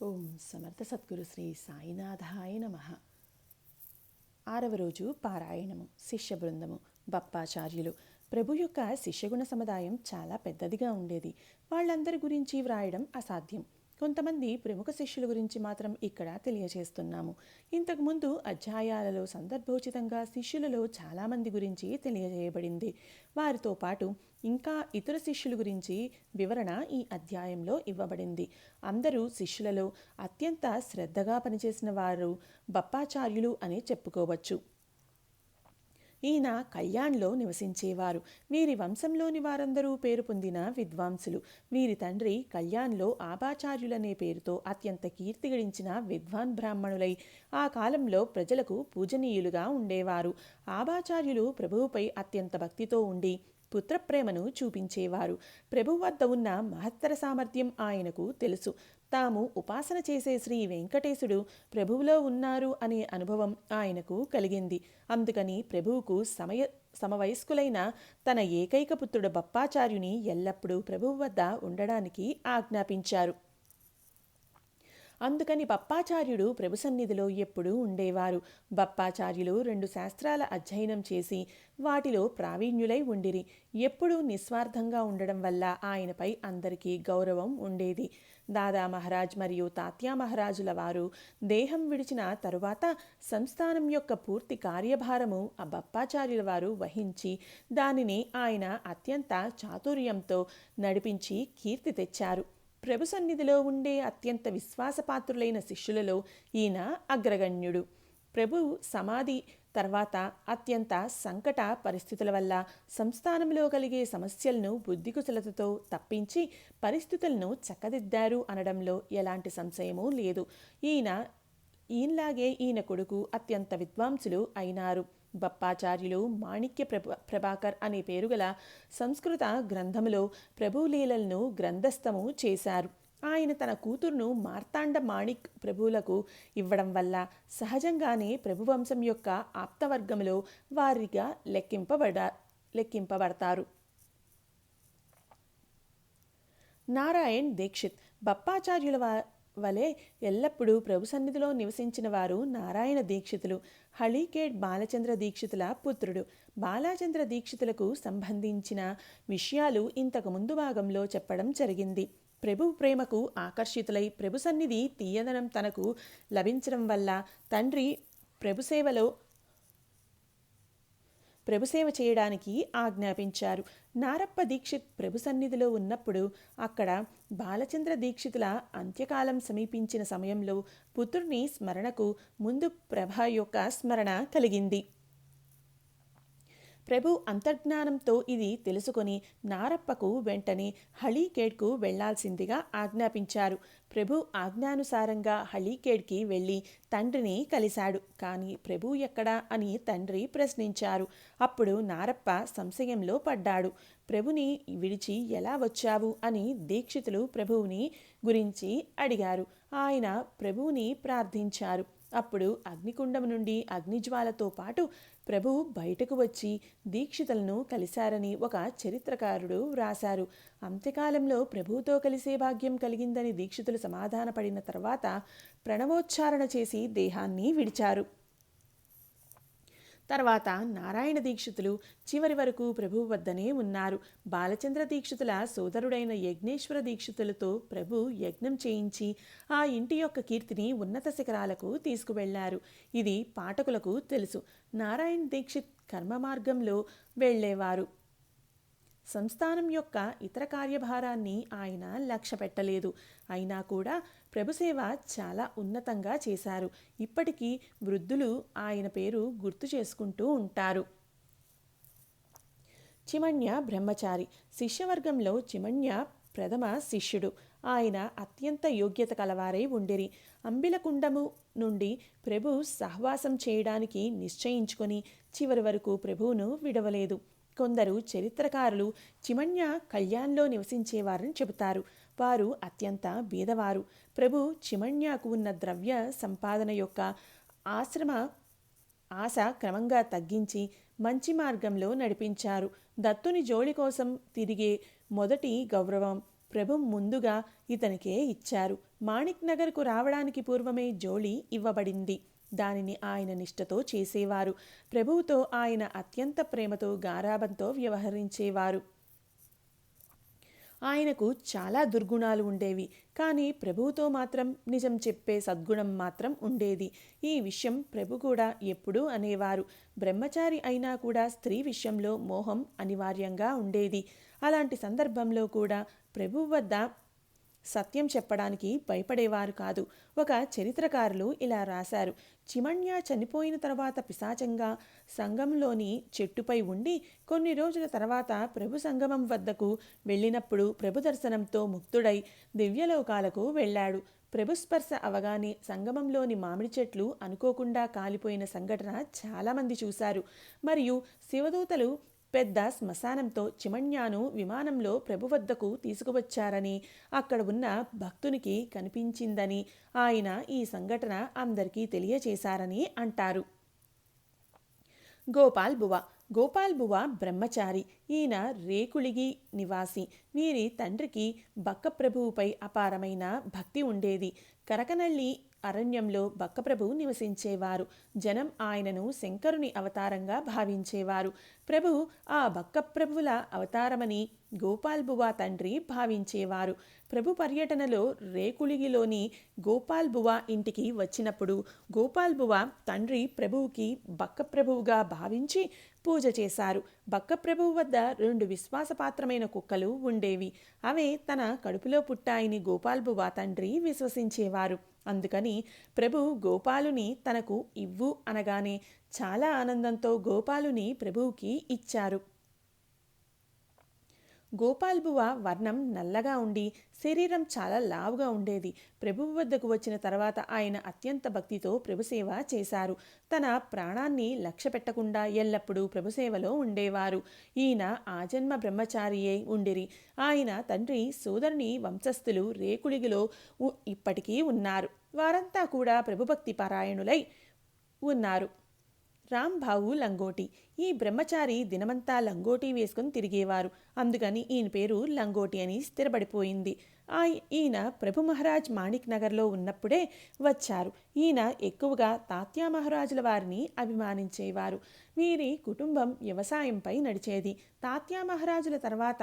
ఓం సమర్థ సద్గురు శ్రీ సాయినాథాయ నమః. 6వ రోజు పారాయణము. శిష్య బృందము. బప్పాచార్యులు. ప్రభు యొక్క శిష్యగుణ సముదాయం చాలా పెద్దదిగా ఉండేది. వాళ్ళందరి గురించి వ్రాయడం అసాధ్యం. కొంతమంది ప్రముఖ శిష్యుల గురించి మాత్రం ఇక్కడ తెలియజేస్తున్నాము. ఇంతకుముందు అధ్యాయాలలో సందర్భోచితంగా శిష్యులలో చాలామంది గురించి తెలియజేయబడింది. వారితో పాటు ఇంకా ఇతర శిష్యుల గురించి వివరణ ఈ అధ్యాయంలో ఇవ్వబడింది. అందరూ శిష్యులలో అత్యంత శ్రద్ధగా పనిచేసిన వారు బప్పాచార్యులు అని చెప్పుకోవచ్చు. ఈయన కళ్యాణ్లో నివసించేవారు. వీరి వంశంలోని వారందరూ పేరు పొందిన విద్వాంసులు. వీరి తండ్రి కళ్యాణ్లో ఆబాచార్యులనే పేరుతో అత్యంత కీర్తి గడించిన విద్వాన్ బ్రాహ్మణులై ఆ కాలంలో ప్రజలకు పూజనీయులుగా ఉండేవారు. ఆబాచార్యులు ప్రభువుపై అత్యంత భక్తితో ఉండి పుత్రప్రేమను చూపించేవారు. ప్రభువు వద్ద ఉన్న మహత్తర సామర్థ్యం ఆయనకు తెలుసు. తాము ఉపాసన చేసే శ్రీ వెంకటేశుడు ప్రభువులో ఉన్నారు అనే అనుభవం ఆయనకు కలిగింది. అందుకని ప్రభువుకు సమవయస్కులైన తన ఏకైక పుత్రుడు బప్పాచార్యుని ఎల్లప్పుడూ ప్రభువు వద్ద ఉండడానికి ఆజ్ఞాపించారు. అందుకని బప్పాచార్యుడు ప్రభు సన్నిధిలో ఎప్పుడూ ఉండేవారు. బప్పాచార్యులు 2 శాస్త్రాల అధ్యయనం చేసి వాటిలో ప్రావీణ్యులై ఉండిరి. ఎప్పుడూ నిస్వార్థంగా ఉండడం వల్ల ఆయనపై అందరికీ గౌరవం ఉండేది. దాదా మహారాజ్ మరియు తాత్యా మహారాజుల వారు దేహం విడిచిన తరువాత సంస్థానం యొక్క పూర్తి కార్యభారము ఆ బప్పాచార్యుల వారు వహించి దానిని ఆయన అత్యంత చాతుర్యంతో నడిపించి కీర్తి తెచ్చారు. ప్రభు సన్నిధిలో ఉండే అత్యంత విశ్వాసపాత్రులైన శిష్యులలో ఈయన అగ్రగణ్యుడు. ప్రభు సమాధి తర్వాత అత్యంత సంకట పరిస్థితుల వల్ల సంస్థానంలో కలిగే సమస్యలను బుద్ధికుశలతతో తప్పించి పరిస్థితులను చక్కదిద్దారు అనడంలో ఎలాంటి సంశయమూ లేదు. ఈయనలాగే ఈయన కొడుకు అత్యంత విద్వాంసులు అయినారు. బప్పాచార్యులు మాణిక్య ప్రభాకర్ అనే పేరుగల సంస్కృత గ్రంథములో ప్రభు లీలలను గ్రంథస్థము చేశారు. ఆయన తన కూతురును మార్తాండ మాణిక్ ప్రభువులకు ఇవ్వడం వల్ల సహజంగానే ప్రభువంశం యొక్క ఆప్తవర్గంలో వారిగా లెక్కింపబడతారు. నారాయణ్ దీక్షిత్. బప్పాచార్యుల వలె ఎల్లప్పుడూ ప్రభు సన్నిధిలో నివసించిన వారు నారాయణ దీక్షితులు. హళీకేడ్ బాలచంద్ర దీక్షితుల పుత్రుడు. బాలచంద్ర దీక్షితులకు సంబంధించిన విషయాలు ఇంతకు ముందు భాగంలో చెప్పడం జరిగింది. ప్రభు ప్రేమకు ఆకర్షితులై ప్రభు సన్నిధి తీయదనం తనకు లభించడం వల్ల తండ్రి ప్రభుసేవ చేయడానికి ఆజ్ఞాపించారు. నారప్ప దీక్షిత్ ప్రభు సన్నిధిలో ఉన్నప్పుడు అక్కడ బాలచంద్ర దీక్షితుల అంత్యకాలం సమీపించిన సమయంలో పుత్రుని స్మరణకు ముందు ప్రభ యొక్క స్మరణ కలిగింది. ప్రభు అంతర్జ్ఞానంతో ఇది తెలుసుకొని నారప్పకు వెంటనే హళీకేడ్కు వెళ్లాల్సిందిగా ఆజ్ఞాపించారు. ప్రభు ఆజ్ఞానుసారంగా హళీకేడ్కి వెళ్ళి తండ్రిని కలిశాడు. కానీ ప్రభు ఎక్కడా అని తండ్రి ప్రశ్నించారు. అప్పుడు నారప్ప సంశయంలో పడ్డాడు. ప్రభుని విడిచి ఎలా వచ్చావు అని దీక్షితులు ప్రభువుని గురించి అడిగారు. ఆయన ప్రభువుని ప్రార్థించారు. అప్పుడు అగ్నికుండం నుండి అగ్నిజ్వాలతో పాటు ప్రభు బయటకు వచ్చి దీక్షితులను కలిశారని ఒక చరిత్రకారుడు వ్రాశారు. అంత్యకాలంలో ప్రభువుతో కలిసే భాగ్యం కలిగిందని దీక్షితులు సమాధానపడిన తర్వాత ప్రణవోచ్చారణ చేసి దేహాన్ని విడిచారు. తర్వాత నారాయణ దీక్షితులు చివరి వరకు ప్రభువు వద్దనే ఉన్నారు. బాలచంద్ర దీక్షితుల సోదరుడైన యజ్ఞేశ్వర దీక్షితులతో ప్రభు యజ్ఞం చేయించి ఆ ఇంటి యొక్క కీర్తిని ఉన్నత శిఖరాలకు తీసుకువెళ్లారు. ఇది పాఠకులకు తెలుసు. నారాయణ దీక్షిత్ కర్మ మార్గంలో వెళ్లేవారు. సంస్థానం యొక్క ఇతర కార్యభారాన్ని ఆయన లక్ష్య పెట్టలేదు. అయినా కూడా ప్రభుసేవ చాలా ఉన్నతంగా చేశారు. ఇప్పటికీ వృద్ధులు ఆయన పేరు గుర్తు చేసుకుంటూ ఉంటారు. చిమణ్య బ్రహ్మచారి. శిష్యవర్గంలో చిమణ్య ప్రథమ శిష్యుడు. ఆయన అత్యంత యోగ్యత కలవారై ఉండిరి. అంబిలకుండము నుండి ప్రభు సహవాసం చేయడానికి నిశ్చయించుకొని చివరి వరకు ప్రభువును విడవలేదు. కొందరు చరిత్రకారులు చిమణ్య కళ్యాణ్లో నివసించేవారని చెబుతారు. వారు అత్యంత బీదవారు. ప్రభు చిమణ్యకు ఉన్న ద్రవ్య సంపాదన యొక్క ఆశ క్రమంగా తగ్గించి మంచి మార్గంలో నడిపించారు. దత్తుని జోడి కోసం తిరిగే మొదటి గౌరవం ప్రభు ముందుగా ఇతనికే ఇచ్చారు. మాణిక్ నగర్కు రావడానికి పూర్వమే జోళి ఇవ్వబడింది. దానిని ఆయన నిష్ఠతో చేసేవారు. ప్రభువుతో ఆయన అత్యంత ప్రేమతో గారాబంతో వ్యవహరించేవారు. ఆయనకు చాలా దుర్గుణాలు ఉండేవి, కానీ ప్రభువుతో మాత్రం నిజం చెప్పే సద్గుణం మాత్రం ఉండేది. ఈ విషయం ప్రభు కూడా ఎప్పుడూ అనేవారు. బ్రహ్మచారి అయినా కూడా స్త్రీ విషయంలో మోహం అనివార్యంగా ఉండేది. అలాంటి సందర్భంలో కూడా ప్రభు వద్ద సత్యం చెప్పడానికి భయపడేవారు కాదు. ఒక చరిత్రకారులు ఇలా రాశారు: చిమణ్య చనిపోయిన తర్వాత పిశాచంగా సంఘంలోని చెట్టుపై ఉండి కొన్ని రోజుల తర్వాత ప్రభు సంగమం వద్దకు వెళ్ళినప్పుడు ప్రభు దర్శనంతో ముక్తుడై దివ్యలోకాలకు వెళ్ళాడు. ప్రభు స్పర్శ అవగానే సంగమంలోని మామిడి చెట్లు అనుకోకుండా కాలిపోయిన సంఘటన చాలామంది చూశారు. మరియు శివదూతలు పెద్ద శ్మశానంతో చిమణ్యాను విమానంలో ప్రభు వద్దకు తీసుకువచ్చారని, అక్కడ ఉన్న భక్తునికి కనిపించిందని ఆయన ఈ సంఘటన అందరికీ తెలియచేశారని అంటారు. గోపాల్ బువ బ్రహ్మచారి. ఈయన రేకుళిగి నివాసి. వీరి తండ్రికి బక్కప్రభువుపై అపారమైన భక్తి ఉండేది. కరకనల్లి అరణ్యంలో బక్కప్రభు నివసించేవారు. జనం ఆయనను శంకరుని అవతారంగా భావించేవారు. ప్రభు ఆ బక్కప్రభువుల అవతారమని గోపాల్ బువ తండ్రి భావించేవారు. ప్రభు పర్యటనలో రేకుళిగిలోని గోపాల్ బువ ఇంటికి వచ్చినప్పుడు గోపాల్ బువ తండ్రి ప్రభువుకి బక్కప్రభువుగా భావించి పూజ చేశారు. బక్కప్రభువు వద్ద 2 విశ్వాసపాత్రమైన కుక్కలు ఉండేవి. అవే తన కడుపులో పుట్టాయని గోపాల్ బువ తండ్రి విశ్వసించేవారు. అందుకని ప్రభు గోపాలుని తనకు ఇవ్వు అనగానే చాలా ఆనందంతో గోపాలుని ప్రభువుకి ఇచ్చారు. గోపాల్ బువ వర్ణం నల్లగా ఉండి శరీరం చాలా లావుగా ఉండేది. ప్రభువు వద్దకు వచ్చిన తర్వాత ఆయన అత్యంత భక్తితో ప్రభుసేవ చేశారు. తన ప్రాణాన్ని లక్ష్య పెట్టకుండా ఎల్లప్పుడూ ప్రభుసేవలో ఉండేవారు. ఈయన ఆజన్మ బ్రహ్మచారియే ఉండిరి. ఆయన తండ్రి సోదరుని వంశస్థులు రేకుళిగిలో ఇప్పటికీ ఉన్నారు. వారంతా కూడా ప్రభుభక్తి పారాయణులై ఉన్నారు. రాంబావు లంగోటి. ఈ బ్రహ్మచారి దినమంతా లంగోటి వేసుకుని తిరిగేవారు. అందుకని ఈయన పేరు లంగోటి అని స్థిరపడిపోయింది. ఈయన ప్రభు మహారాజ్ మాణిక్ నగర్లో ఉన్నప్పుడే వచ్చారు. ఈయన ఎక్కువగా తాత్యా మహారాజుల వారిని అభిమానించేవారు. వీరి కుటుంబం వ్యవసాయంపై నడిచేది. తాత్యా మహారాజుల తర్వాత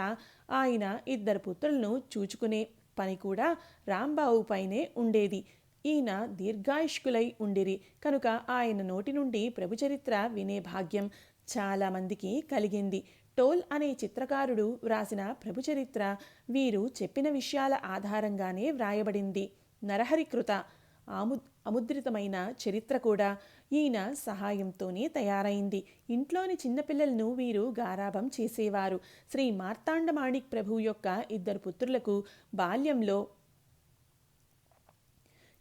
ఆయన 2 పుత్రులను చూచుకునే పని కూడా రాంబావు పైనే ఉండేది. ఈయన దీర్ఘాయుష్కులై ఉండిరి కనుక ఆయన నోటి నుండి ప్రభుచరిత్ర వినే భాగ్యం చాలామందికి కలిగింది. టోల్ అనే చిత్రకారుడు వ్రాసిన ప్రభుచరిత్ర వీరు చెప్పిన విషయాల ఆధారంగానే వ్రాయబడింది. నరహరికృత అముద్రితమైన చరిత్ర కూడా ఈయన సహాయంతోనే తయారైంది. ఇంట్లోని చిన్నపిల్లలను వీరు గారాబం చేసేవారు. శ్రీ మార్తాండ మాణిక్ ప్రభు యొక్క 2 పుత్రులకు బాల్యంలో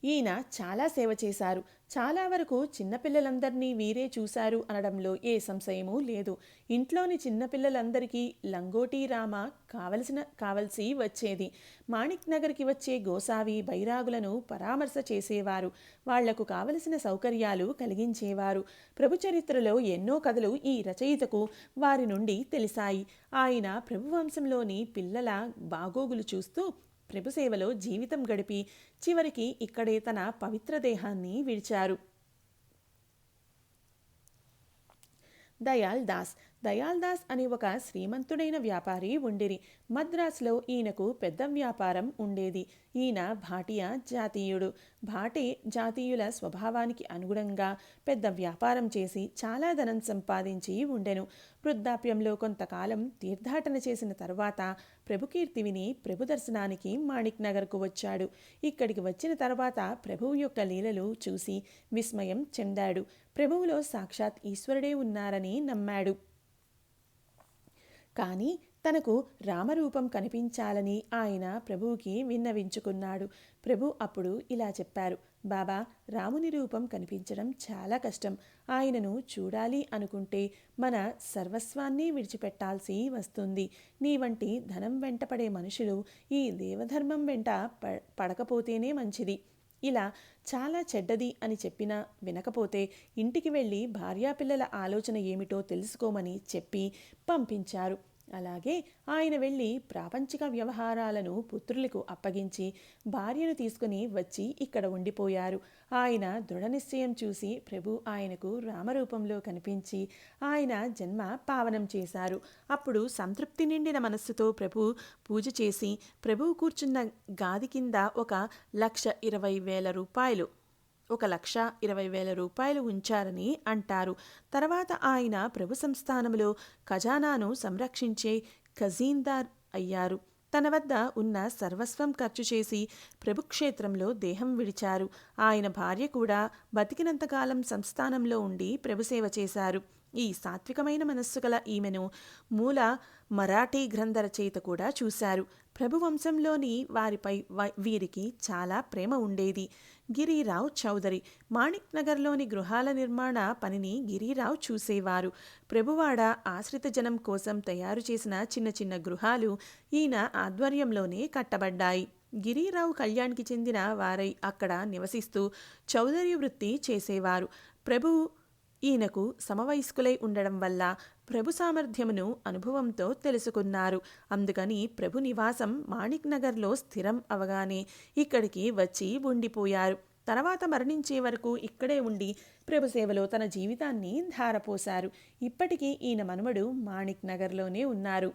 ఈయన చాలా సేవ చేశారు. చాలా వరకు చిన్నపిల్లలందరినీ వీరే చూశారు అనడంలో ఏ సంశయమూ లేదు. ఇంట్లోని చిన్నపిల్లలందరికీ లంగోటి రామ కావలసి వచ్చేది. మాణిక్ నగర్కి వచ్చే గోసావి బైరాగులను పరామర్శ చేసేవారు. వాళ్లకు కావలసిన సౌకర్యాలు కలిగించేవారు. ప్రభు చరిత్రలో ఎన్నో కథలు ఈ రచయితకు వారి నుండి తెలిసాయి. ఆయన ప్రభువంశంలోని పిల్లల బాగోగులు చూస్తూ ప్రభుసేవలో జీవితం గడిపి చివరికి ఇక్కడే తన పవిత్ర దేహాన్ని విడిచారు. దయాల్ దాస్ అనే ఒక శ్రీమంతుడైన వ్యాపారి ఉండిరి. మద్రాసులో ఈయనకు పెద్ద వ్యాపారం ఉండేది. ఈయన భాటియా జాతీయుడు. భాటే జాతీయుల స్వభావానికి అనుగుణంగా పెద్ద వ్యాపారం చేసి చాలా ధనం సంపాదించి ఉండెను. వృద్ధాప్యంలో కొంతకాలం తీర్థాటన చేసిన తరువాత ప్రభుకీర్తి విని ప్రభు దర్శనానికి మాణిక్ నగర్కు వచ్చాడు. ఇక్కడికి వచ్చిన తర్వాత ప్రభువు యొక్క లీలలు చూసి విస్మయం చెందాడు. ప్రభువులో సాక్షాత్ ఈశ్వరుడే ఉన్నారని నమ్మాడు. కానీ తనకు రామరూపం కనిపించాలని ఆయన ప్రభువుకి విన్నవించుకున్నాడు. ప్రభు అప్పుడు ఇలా చెప్పారు: బాబా, రాముని రూపం కనిపించడం చాలా కష్టం. ఆయనను చూడాలి అనుకుంటే మన సర్వస్వాన్ని విడిచిపెట్టాల్సి వస్తుంది. నీ వంటి ధనం వెంటపడే మనుషులు ఈ దేవధర్మం వెంట పడకపోతేనే మంచిది. ఇలా చాలా చెడ్డది అని చెప్పినా వినకపోతే ఇంటికి వెళ్ళి భార్యాపిల్లల ఆలోచన ఏమిటో తెలుసుకోమని చెప్పి పంపించారు. అలాగే ఆయన వెళ్ళి ప్రాపంచిక వ్యవహారాలను పుత్రులకు అప్పగించి భార్యను తీసుకుని వచ్చి ఇక్కడ ఉండిపోయారు. ఆయన దృఢనిశ్చయం చూసి ప్రభు ఆయనకు రామరూపంలో కనిపించి ఆయన జన్మ పావనం చేశారు. అప్పుడు సంతృప్తి నిండిన మనస్సుతో ప్రభు పూజ చేసి ప్రభువు కూర్చున్న గాది కింద 1,20,000 రూపాయలు ఉంచారని అంటారు. తర్వాత ఆయన ప్రభు సంస్థానములో ఖజానాను సంరక్షించే ఖజీందార్ అయ్యారు. తన వద్ద ఉన్న సర్వస్వం ఖర్చు చేసి ప్రభుక్షేత్రంలో దేహం విడిచారు. ఆయన భార్య కూడా బతికినంతకాలం సంస్థానంలో ఉండి ప్రభుసేవ చేశారు. ఈ సాత్వికమైన మనస్సు గల ఈమెను మూల మరాఠీ గ్రంథ రచయిత కూడా చూశారు. ప్రభు వంశంలోని వారిపై వీరికి చాలా ప్రేమ ఉండేది. గిరిరావు చౌదరి మాణిక్ నగర్లోని గృహాల నిర్మాణ పనిని గిరిరావు చూసేవారు. ప్రభువాడ ఆశ్రిత జనం కోసం తయారు చేసిన చిన్న చిన్న గృహాలు ఈయన ఆధ్వర్యంలోనే కట్టబడ్డాయి. గిరిరావు కళ్యాణ్కి చెందిన వారై అక్కడ నివసిస్తూ చౌదరి వృత్తి చేసేవారు. ప్రభు ఈయనకు సమవయస్కులై ఉండడం వల్ల ప్రభు సామర్థ్యమును అనుభవంతో తెలుసుకున్నారు. అందుకని ప్రభు నివాసం మాణిక్ నగర్లో స్థిరం అవగానే ఇక్కడికి వచ్చి ఉండిపోయారు. తర్వాత మరణించే వరకు ఇక్కడే ఉండి ప్రభు సేవలో తన జీవితాన్ని ధారపోశారు. ఇప్పటికీ ఈయన మనుమడు మాణిక్ నగర్లోనే ఉన్నారు.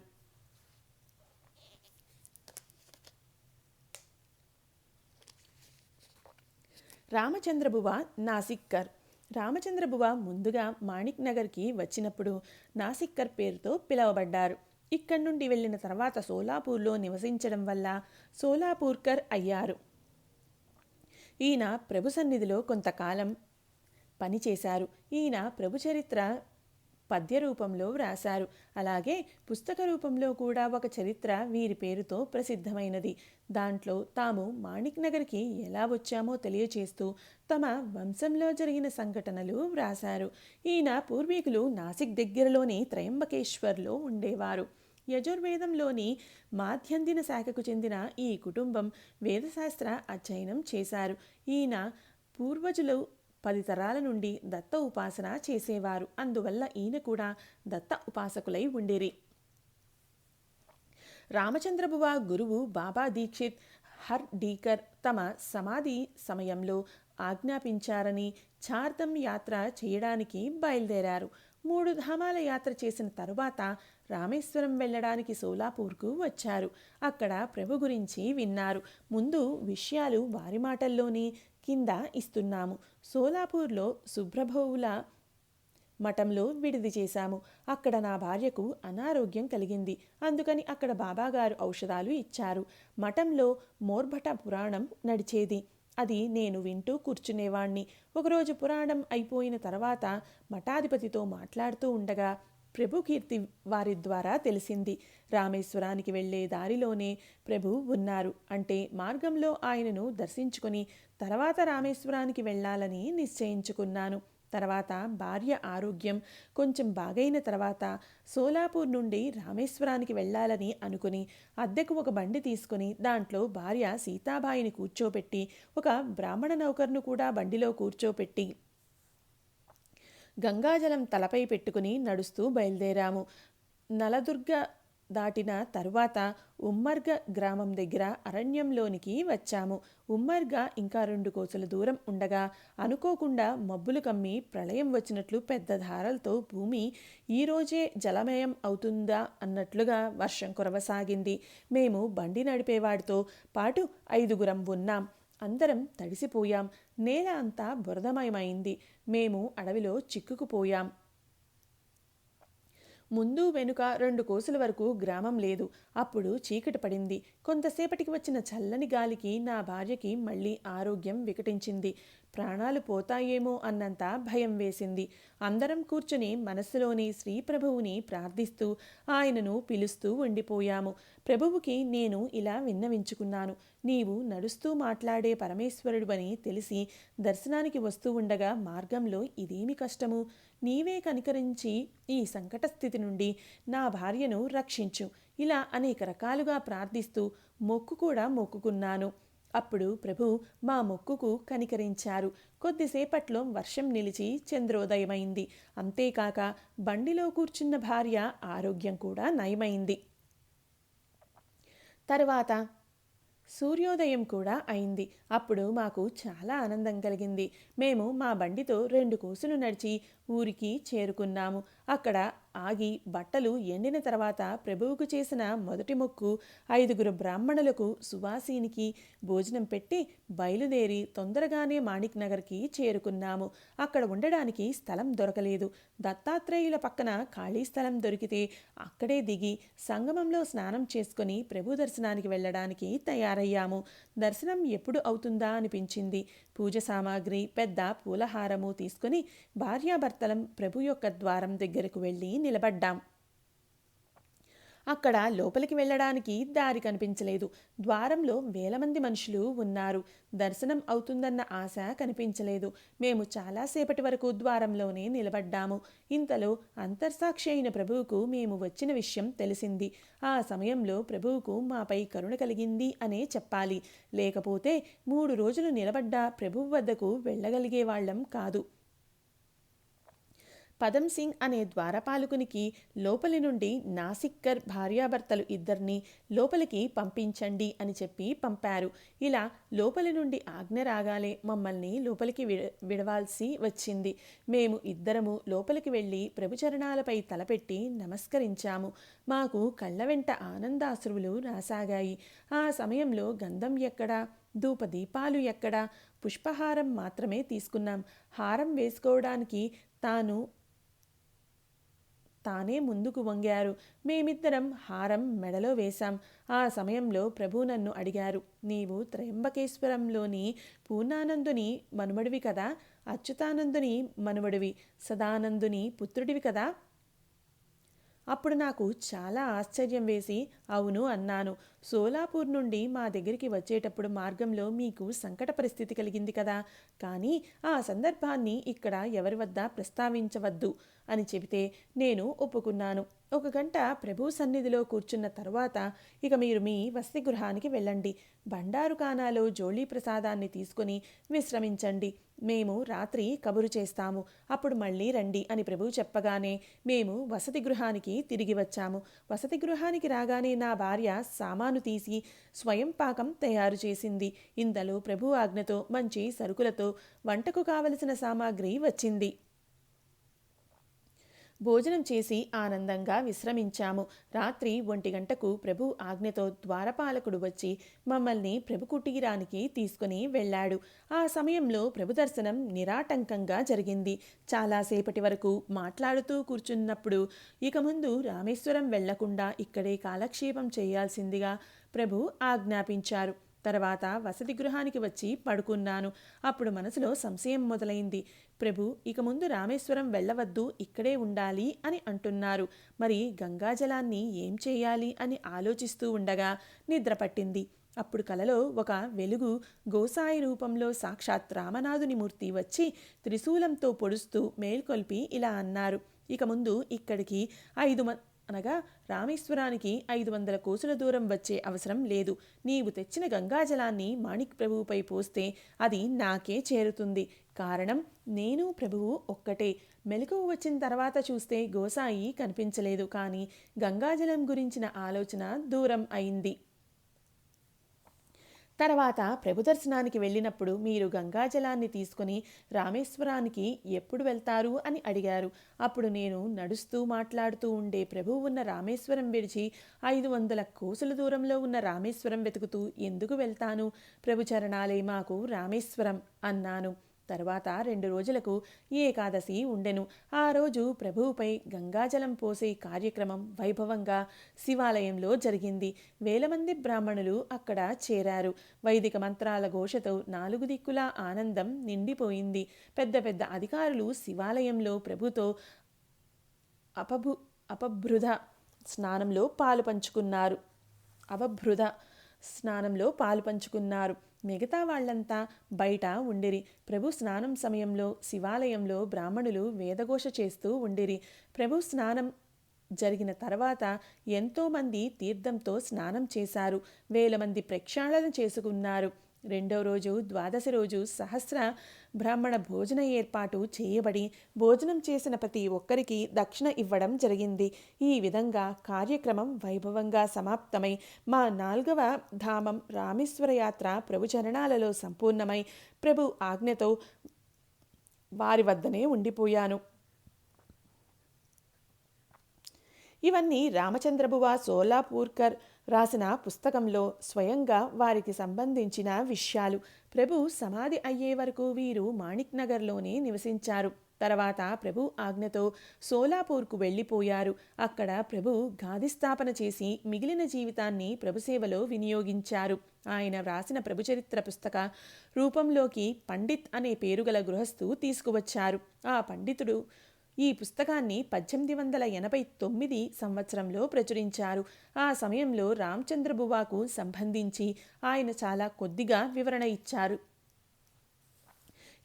రామచంద్రబువ నాసిక్కర్. రామచంద్రబువ ముందుగా మాణిక్ నగర్కి వచ్చినప్పుడు నాసిక్కర్ పేరుతో పిలువబడ్డారు. ఇక్కడి నుండి వెళ్ళిన తర్వాత సోలాపూర్లో నివసించడం వల్ల సోలాపూర్కర్ అయ్యారు. ఈయన ప్రభు సన్నిధిలో కొంతకాలం పనిచేశారు. ఈయన ప్రభు చరిత్ర పద్య రూపంలో వ్రాశారు. అలాగే పుస్తక రూపంలో కూడా ఒక చరిత్ర వీరి పేరుతో ప్రసిద్ధమైనది. దాంట్లో తాము మాణిక్ నగర్కి ఎలా వచ్చామో తెలియచేస్తూ తమ వంశంలో జరిగిన సంఘటనలు వ్రాశారు. ఈయన పూర్వీకులు నాసిక్ దగ్గరలోని త్రయంబకేశ్వర్లో ఉండేవారు. యజుర్వేదంలోని మాధ్యందిన శాఖకు చెందిన ఈ కుటుంబం వేదశాస్త్ర అధ్యయనం చేశారు. ఈయన పూర్వజులు 10 తరాల నుండి దత్త ఉపాసన చేసేవారు. అందువల్ల ఈయన కూడా దత్త ఉపాసకులై ఉండిరి. రామచంద్రబువ గురువు బాబా దీక్షిత్ హర్ డీకర్ తమ సమాధి సమయంలో ఆజ్ఞాపించారని చార్ధమ్ యాత్ర చేయడానికి బయలుదేరారు. 3 ధామాల యాత్ర చేసిన తరువాత రామేశ్వరం వెళ్ళడానికి సోలాపూర్కు వచ్చారు. అక్కడ ప్రభు గురించి విన్నారు. ముందు విషయాలు వారి మాటల్లోని కింద ఇస్తున్నాము. సోలాపూర్లో సుబ్రభోవుల మఠంలో విడిది చేశాము. అక్కడ నా భార్యకు అనారోగ్యం కలిగింది. అందుకని అక్కడ బాబాగారు ఔషధాలు ఇచ్చారు. మఠంలో మోర్భట పురాణం నడిచేది. అది నేను వింటూ కూర్చునేవాణ్ణి. ఒకరోజు పురాణం అయిపోయిన తర్వాత మఠాధిపతితో మాట్లాడుతూ ఉండగా ప్రభు కీర్తి వారి ద్వారా తెలిసింది. రామేశ్వరానికి వెళ్ళే దారిలోనే ప్రభు ఉన్నారు. అంటే మార్గంలో ఆయనను దర్శించుకొని తర్వాత రామేశ్వరానికి వెళ్ళాలని నిశ్చయించుకున్నాను. తర్వాత భార్య ఆరోగ్యం కొంచెం బాగైన తర్వాత సోలాపూర్ నుండి రామేశ్వరానికి వెళ్ళాలని అనుకుని అద్దెకు ఒక బండి తీసుకుని దాంట్లో భార్య సీతాబాయిని కూర్చోపెట్టి ఒక బ్రాహ్మణ నౌకర్ను కూడా బండిలో కూర్చోపెట్టి గంగాజలం తలపై పెట్టుకుని నడుస్తూ బయలుదేరాము. నలదుర్గ దాటిన తరువాత ఉమ్మర్గ గ్రామం దగ్గర అరణ్యంలోనికి వచ్చాము. ఉమ్మర్గ ఇంకా 2 కోసుల దూరం ఉండగా అనుకోకుండా మబ్బులు కమ్మి ప్రళయం వచ్చినట్లు పెద్ద ధారలతో భూమి ఈరోజే జలమయం అవుతుందా అన్నట్లుగా వర్షం కురవసాగింది. మేము బండి నడిపేవాడితో పాటు 5గురం ఉన్నాం. అందరం తడిసిపోయాం. నేల అంతా బురదమయమైంది. మేము అడవిలో చిక్కుకుపోయాం. ముందు వెనుక 2 కోసుల వరకు గ్రామం లేదు. అప్పుడు చీకటి పడింది. కొంతసేపటికి వచ్చిన చల్లని గాలికి నా భార్యకి మళ్ళీ ఆరోగ్యం వికటించింది. ప్రాణాలు పోతాయేమో అన్నంత భయం వేసింది. అందరం కూర్చుని మనస్సులోని శ్రీ ప్రభువుని ప్రార్థిస్తూ ఆయనను పిలుస్తూ ఉండిపోయాము. ప్రభువుకి నేను ఇలా విన్నవించుకున్నాను. నీవు నడుస్తూ మాట్లాడే పరమేశ్వరుడువని తెలిసి దర్శనానికి వస్తూ ఉండగా మార్గంలో ఇదేమి కష్టము? నీవే కనికరించి ఈ సంకట స్థితి నుండి నా భార్యను రక్షించు. ఇలా అనేక రకాలుగా ప్రార్థిస్తూ మొక్కు కూడా మొక్కుకున్నాను. అప్పుడు ప్రభు మా మొక్కుకు కనికరించారు. కొద్దిసేపట్లో వర్షం నిలిచి చంద్రోదయమైంది. అంతేకాక బండిలో కూర్చున్న భార్య ఆరోగ్యం కూడా నయమైంది. తర్వాత సూర్యోదయం కూడా అయింది. అప్పుడు మాకు చాలా ఆనందం కలిగింది. మేము మా బండితో 2 కోసులు నడిచి ఊరికి చేరుకున్నాము. అక్కడ ఆగి బట్టలు ఎండిన తర్వాత ప్రభువుకు చేసిన మొదటి మొక్కు 5 బ్రాహ్మణులకు సువాసీనికి భోజనం పెట్టి బయలుదేరి తొందరగానే మాణిక్ నగర్కి చేరుకున్నాము. అక్కడ ఉండడానికి స్థలం దొరకలేదు. దత్తాత్రేయుల పక్కన ఖాళీ స్థలం దొరికితే అక్కడే దిగి సంగమంలో స్నానం చేసుకుని ప్రభు దర్శనానికి వెళ్ళడానికి తయారయ్యాము. దర్శనం ఎప్పుడు అవుతుందా అనిపించింది. పూజ సామాగ్రి, పెద్ద పూలహారము తీసుకుని భార్యాభర్తలం ప్రభు యొక్క ద్వారం దగ్గరకు వెళ్ళి నిలబడ్డాం. అక్కడ లోపలికి వెళ్ళడానికి దారి కనిపించలేదు. ద్వారంలో వేల మంది మనుషులు ఉన్నారు. దర్శనం అవుతుందన్న ఆశ కనిపించలేదు. మేము చాలాసేపటి వరకు ద్వారంలోనే నిలబడ్డాము. ఇంతలో అంతర్సాక్షి అయిన ప్రభువుకు మేము వచ్చిన విషయం తెలిసింది. ఆ సమయంలో ప్రభువుకు మాపై కరుణ కలిగింది అనే చెప్పాలి. లేకపోతే 3 రోజులు నిలబడ్డా ప్రభువు వద్దకు వెళ్ళగలిగే వాళ్ళం కాదు. పదం సింగ్ అనే ద్వారపాలకునికి లోపలి నుండి నాసిక్కర్ భార్యాభర్తలు ఇద్దరిని లోపలికి పంపించండి అని చెప్పి పంపారు. ఇలా లోపలి నుండి ఆజ్ఞ రాగాలే మమ్మల్ని లోపలికి విడవాల్సి వచ్చింది. మేము ఇద్దరము లోపలికి వెళ్ళి ప్రభుచరణాలపై తలపెట్టి నమస్కరించాము. మాకు కళ్ళ వెంట ఆనందాశ్రువులు రాసాగాయి. ఆ సమయంలో గంధం ఎక్కడా, ధూపదీపాలు ఎక్కడా, పుష్పహారం మాత్రమే తీసుకున్నాం. హారం వేసుకోవడానికి తానే ముందుకు వంగారు. మేమిద్దరం హారం మెడలో వేశాం. ఆ సమయంలో ప్రభు నన్ను అడిగారు, నీవు త్రయంబకేశ్వరంలోని పూర్ణానందుని మనుమడివి కదా, అచ్యుతానందుని మనుమడివి, సదానందుని పుత్రుడివి కదా. అప్పుడు నాకు చాలా ఆశ్చర్యం వేసి అవును అన్నాను. సోలాపూర్ నుండి మా దగ్గరికి వచ్చేటప్పుడు మార్గంలో మీకు సంకట పరిస్థితి కలిగింది కదా, కానీ ఆ సందర్భాన్ని ఇక్కడ ఎవరి వద్ద ప్రస్తావించవద్దు అని చెబితే నేను ఒప్పుకున్నాను. 1 గంట ప్రభు సన్నిధిలో కూర్చున్న తరువాత ఇక మీరు మీ వసతి గృహానికి వెళ్ళండి. బండారుఖానాలో జోళీ ప్రసాదాన్ని తీసుకుని విశ్రమించండి. మేము రాత్రి కబురు చేస్తాము, అప్పుడు మళ్ళీ రండి అని ప్రభు చెప్పగానే మేము వసతి గృహానికి తిరిగి వచ్చాము. వసతి గృహానికి రాగానే నా భార్య సామాను తీసి స్వయం పాకం తయారు చేసింది. ఇంతలో ప్రభు ఆజ్ఞతో మంచి సరుకులతో వంటకు కావలసిన సామాగ్రి వచ్చింది. భోజనం చేసి ఆనందంగా విశ్రమించాము. రాత్రి 1 గంటకు ప్రభు ఆజ్ఞతో ద్వారపాలకుడు వచ్చి మమ్మల్ని ప్రభు కుటీరానికి తీసుకుని వెళ్ళాడు. ఆ సమయంలో ప్రభు దర్శనం నిరాటంకంగా జరిగింది. చాలాసేపటి వరకు మాట్లాడుతూ కూర్చున్నప్పుడు ఇక ముందు రామేశ్వరం వెళ్లకుండా ఇక్కడే కాలక్షేపం చేయాల్సిందిగా ప్రభు ఆజ్ఞాపించారు. తర్వాత వసతి గృహానికి వచ్చి పడుకున్నాను. అప్పుడు మనసులో సంశయం మొదలైంది. ప్రభు ఇక ముందు రామేశ్వరం వెళ్ళవద్దు, ఇక్కడే ఉండాలి అని అంటున్నారు. మరి గంగాజలాన్ని ఏం చేయాలి అని ఆలోచిస్తూ ఉండగా నిద్ర పట్టింది. అప్పుడు కలలో ఒక వెలుగు గోసాయి రూపంలో సాక్షాత్ రామనాథుని మూర్తి వచ్చి త్రిశూలంతో పొడుస్తూ మేల్కొల్పి ఇలా అన్నారు, ఇక ముందు ఇక్కడికి అనగా రామేశ్వరానికి 500 కోసుల దూరం వచ్చే అవసరం లేదు. నీవు తెచ్చిన గంగాజలాన్ని మాణిక్ ప్రభువుపై పోస్తే అది నాకే చేరుతుంది. కారణం నేను ప్రభువు ఒక్కటే. మెలకువ వచ్చిన తర్వాత చూస్తే గోసాయి కనిపించలేదు, కానీ గంగాజలం గురించిన ఆలోచన దూరం అయింది. తర్వాత ప్రభు దర్శనానికి వెళ్ళినప్పుడు మీరు గంగాజలాన్ని తీసుకుని రామేశ్వరానికి ఎప్పుడు వెళ్తారు అని అడిగారు. అప్పుడు నేను నడుస్తూ మాట్లాడుతూ ఉండే ప్రభువు ఉన్న రామేశ్వరం విడిచి 500 కోసుల దూరంలో ఉన్న రామేశ్వరం వెతుకుతూ ఎందుకు వెళ్తాను? ప్రభు చరణాలే మాకు రామేశ్వరం అన్నాను. తర్వాత 2 రోజులకు ఏకాదశి ఉండెను. ఆ రోజు ప్రభువుపై గంగాజలం పోసే కార్యక్రమం వైభవంగా శివాలయంలో జరిగింది. వేల మంది బ్రాహ్మణులు అక్కడ చేరారు. వైదిక మంత్రాల ఘోషతో 4 దిక్కులా ఆనందం నిండిపోయింది. పెద్ద పెద్ద అధికారులు శివాలయంలో ప్రభుతో అవభృధ స్నానంలో పాలు పంచుకున్నారు. మిగతా వాళ్లంతా బయట ఉండిరి. ప్రభు స్నానం సమయంలో శివాలయంలో బ్రాహ్మణులు వేదఘోష చేస్తూ ఉండిరి. ప్రభు స్నానం జరిగిన తర్వాత ఎంతోమంది తీర్థంతో స్నానం చేశారు. వేల మంది ప్రక్షాళన చేసుకున్నారు. రెండవ రోజు ద్వాదశి రోజు సహస్ర బ్రాహ్మణ భోజన ఏర్పాటు చేయబడి భోజనం చేసిన ప్రతి ఒక్కరికి దక్షిణ ఇవ్వడం జరిగింది. ఈ విధంగా కార్యక్రమం వైభవంగా సమాప్తమై మా 4వ ధామం రామేశ్వర యాత్ర ప్రభు చరణాలలో సంపూర్ణమై ప్రభు ఆజ్ఞతో వారి వద్దనే ఉండిపోయాను. ఇవన్నీ రామచంద్రబువ సోలాపూర్కర్ రాసిన పుస్తకంలో స్వయంగా వారికి సంబంధించిన విషయాలు. ప్రభు సమాధి అయ్యే వరకు వీరు మాణిక్ నగర్లోనే నివసించారు. తర్వాత ప్రభు ఆజ్ఞతో సోలాపూర్కు వెళ్ళిపోయారు. అక్కడ ప్రభు గాదిస్థాపన చేసి మిగిలిన జీవితాన్ని ప్రభుసేవలో వినియోగించారు. ఆయన వ్రాసిన ప్రభుచరిత్ర పుస్తక రూపంలోకి పండిత్ అనే పేరుగల గృహస్థు తీసుకువచ్చారు. ఆ పండితుడు ఈ పుస్తకాన్ని 1889 సంవత్సరంలో ప్రచురించారు. ఆ సమయంలో రామచంద్రబువాకు సంబంధించి ఆయన చాలా కొద్దిగా వివరణ ఇచ్చారు.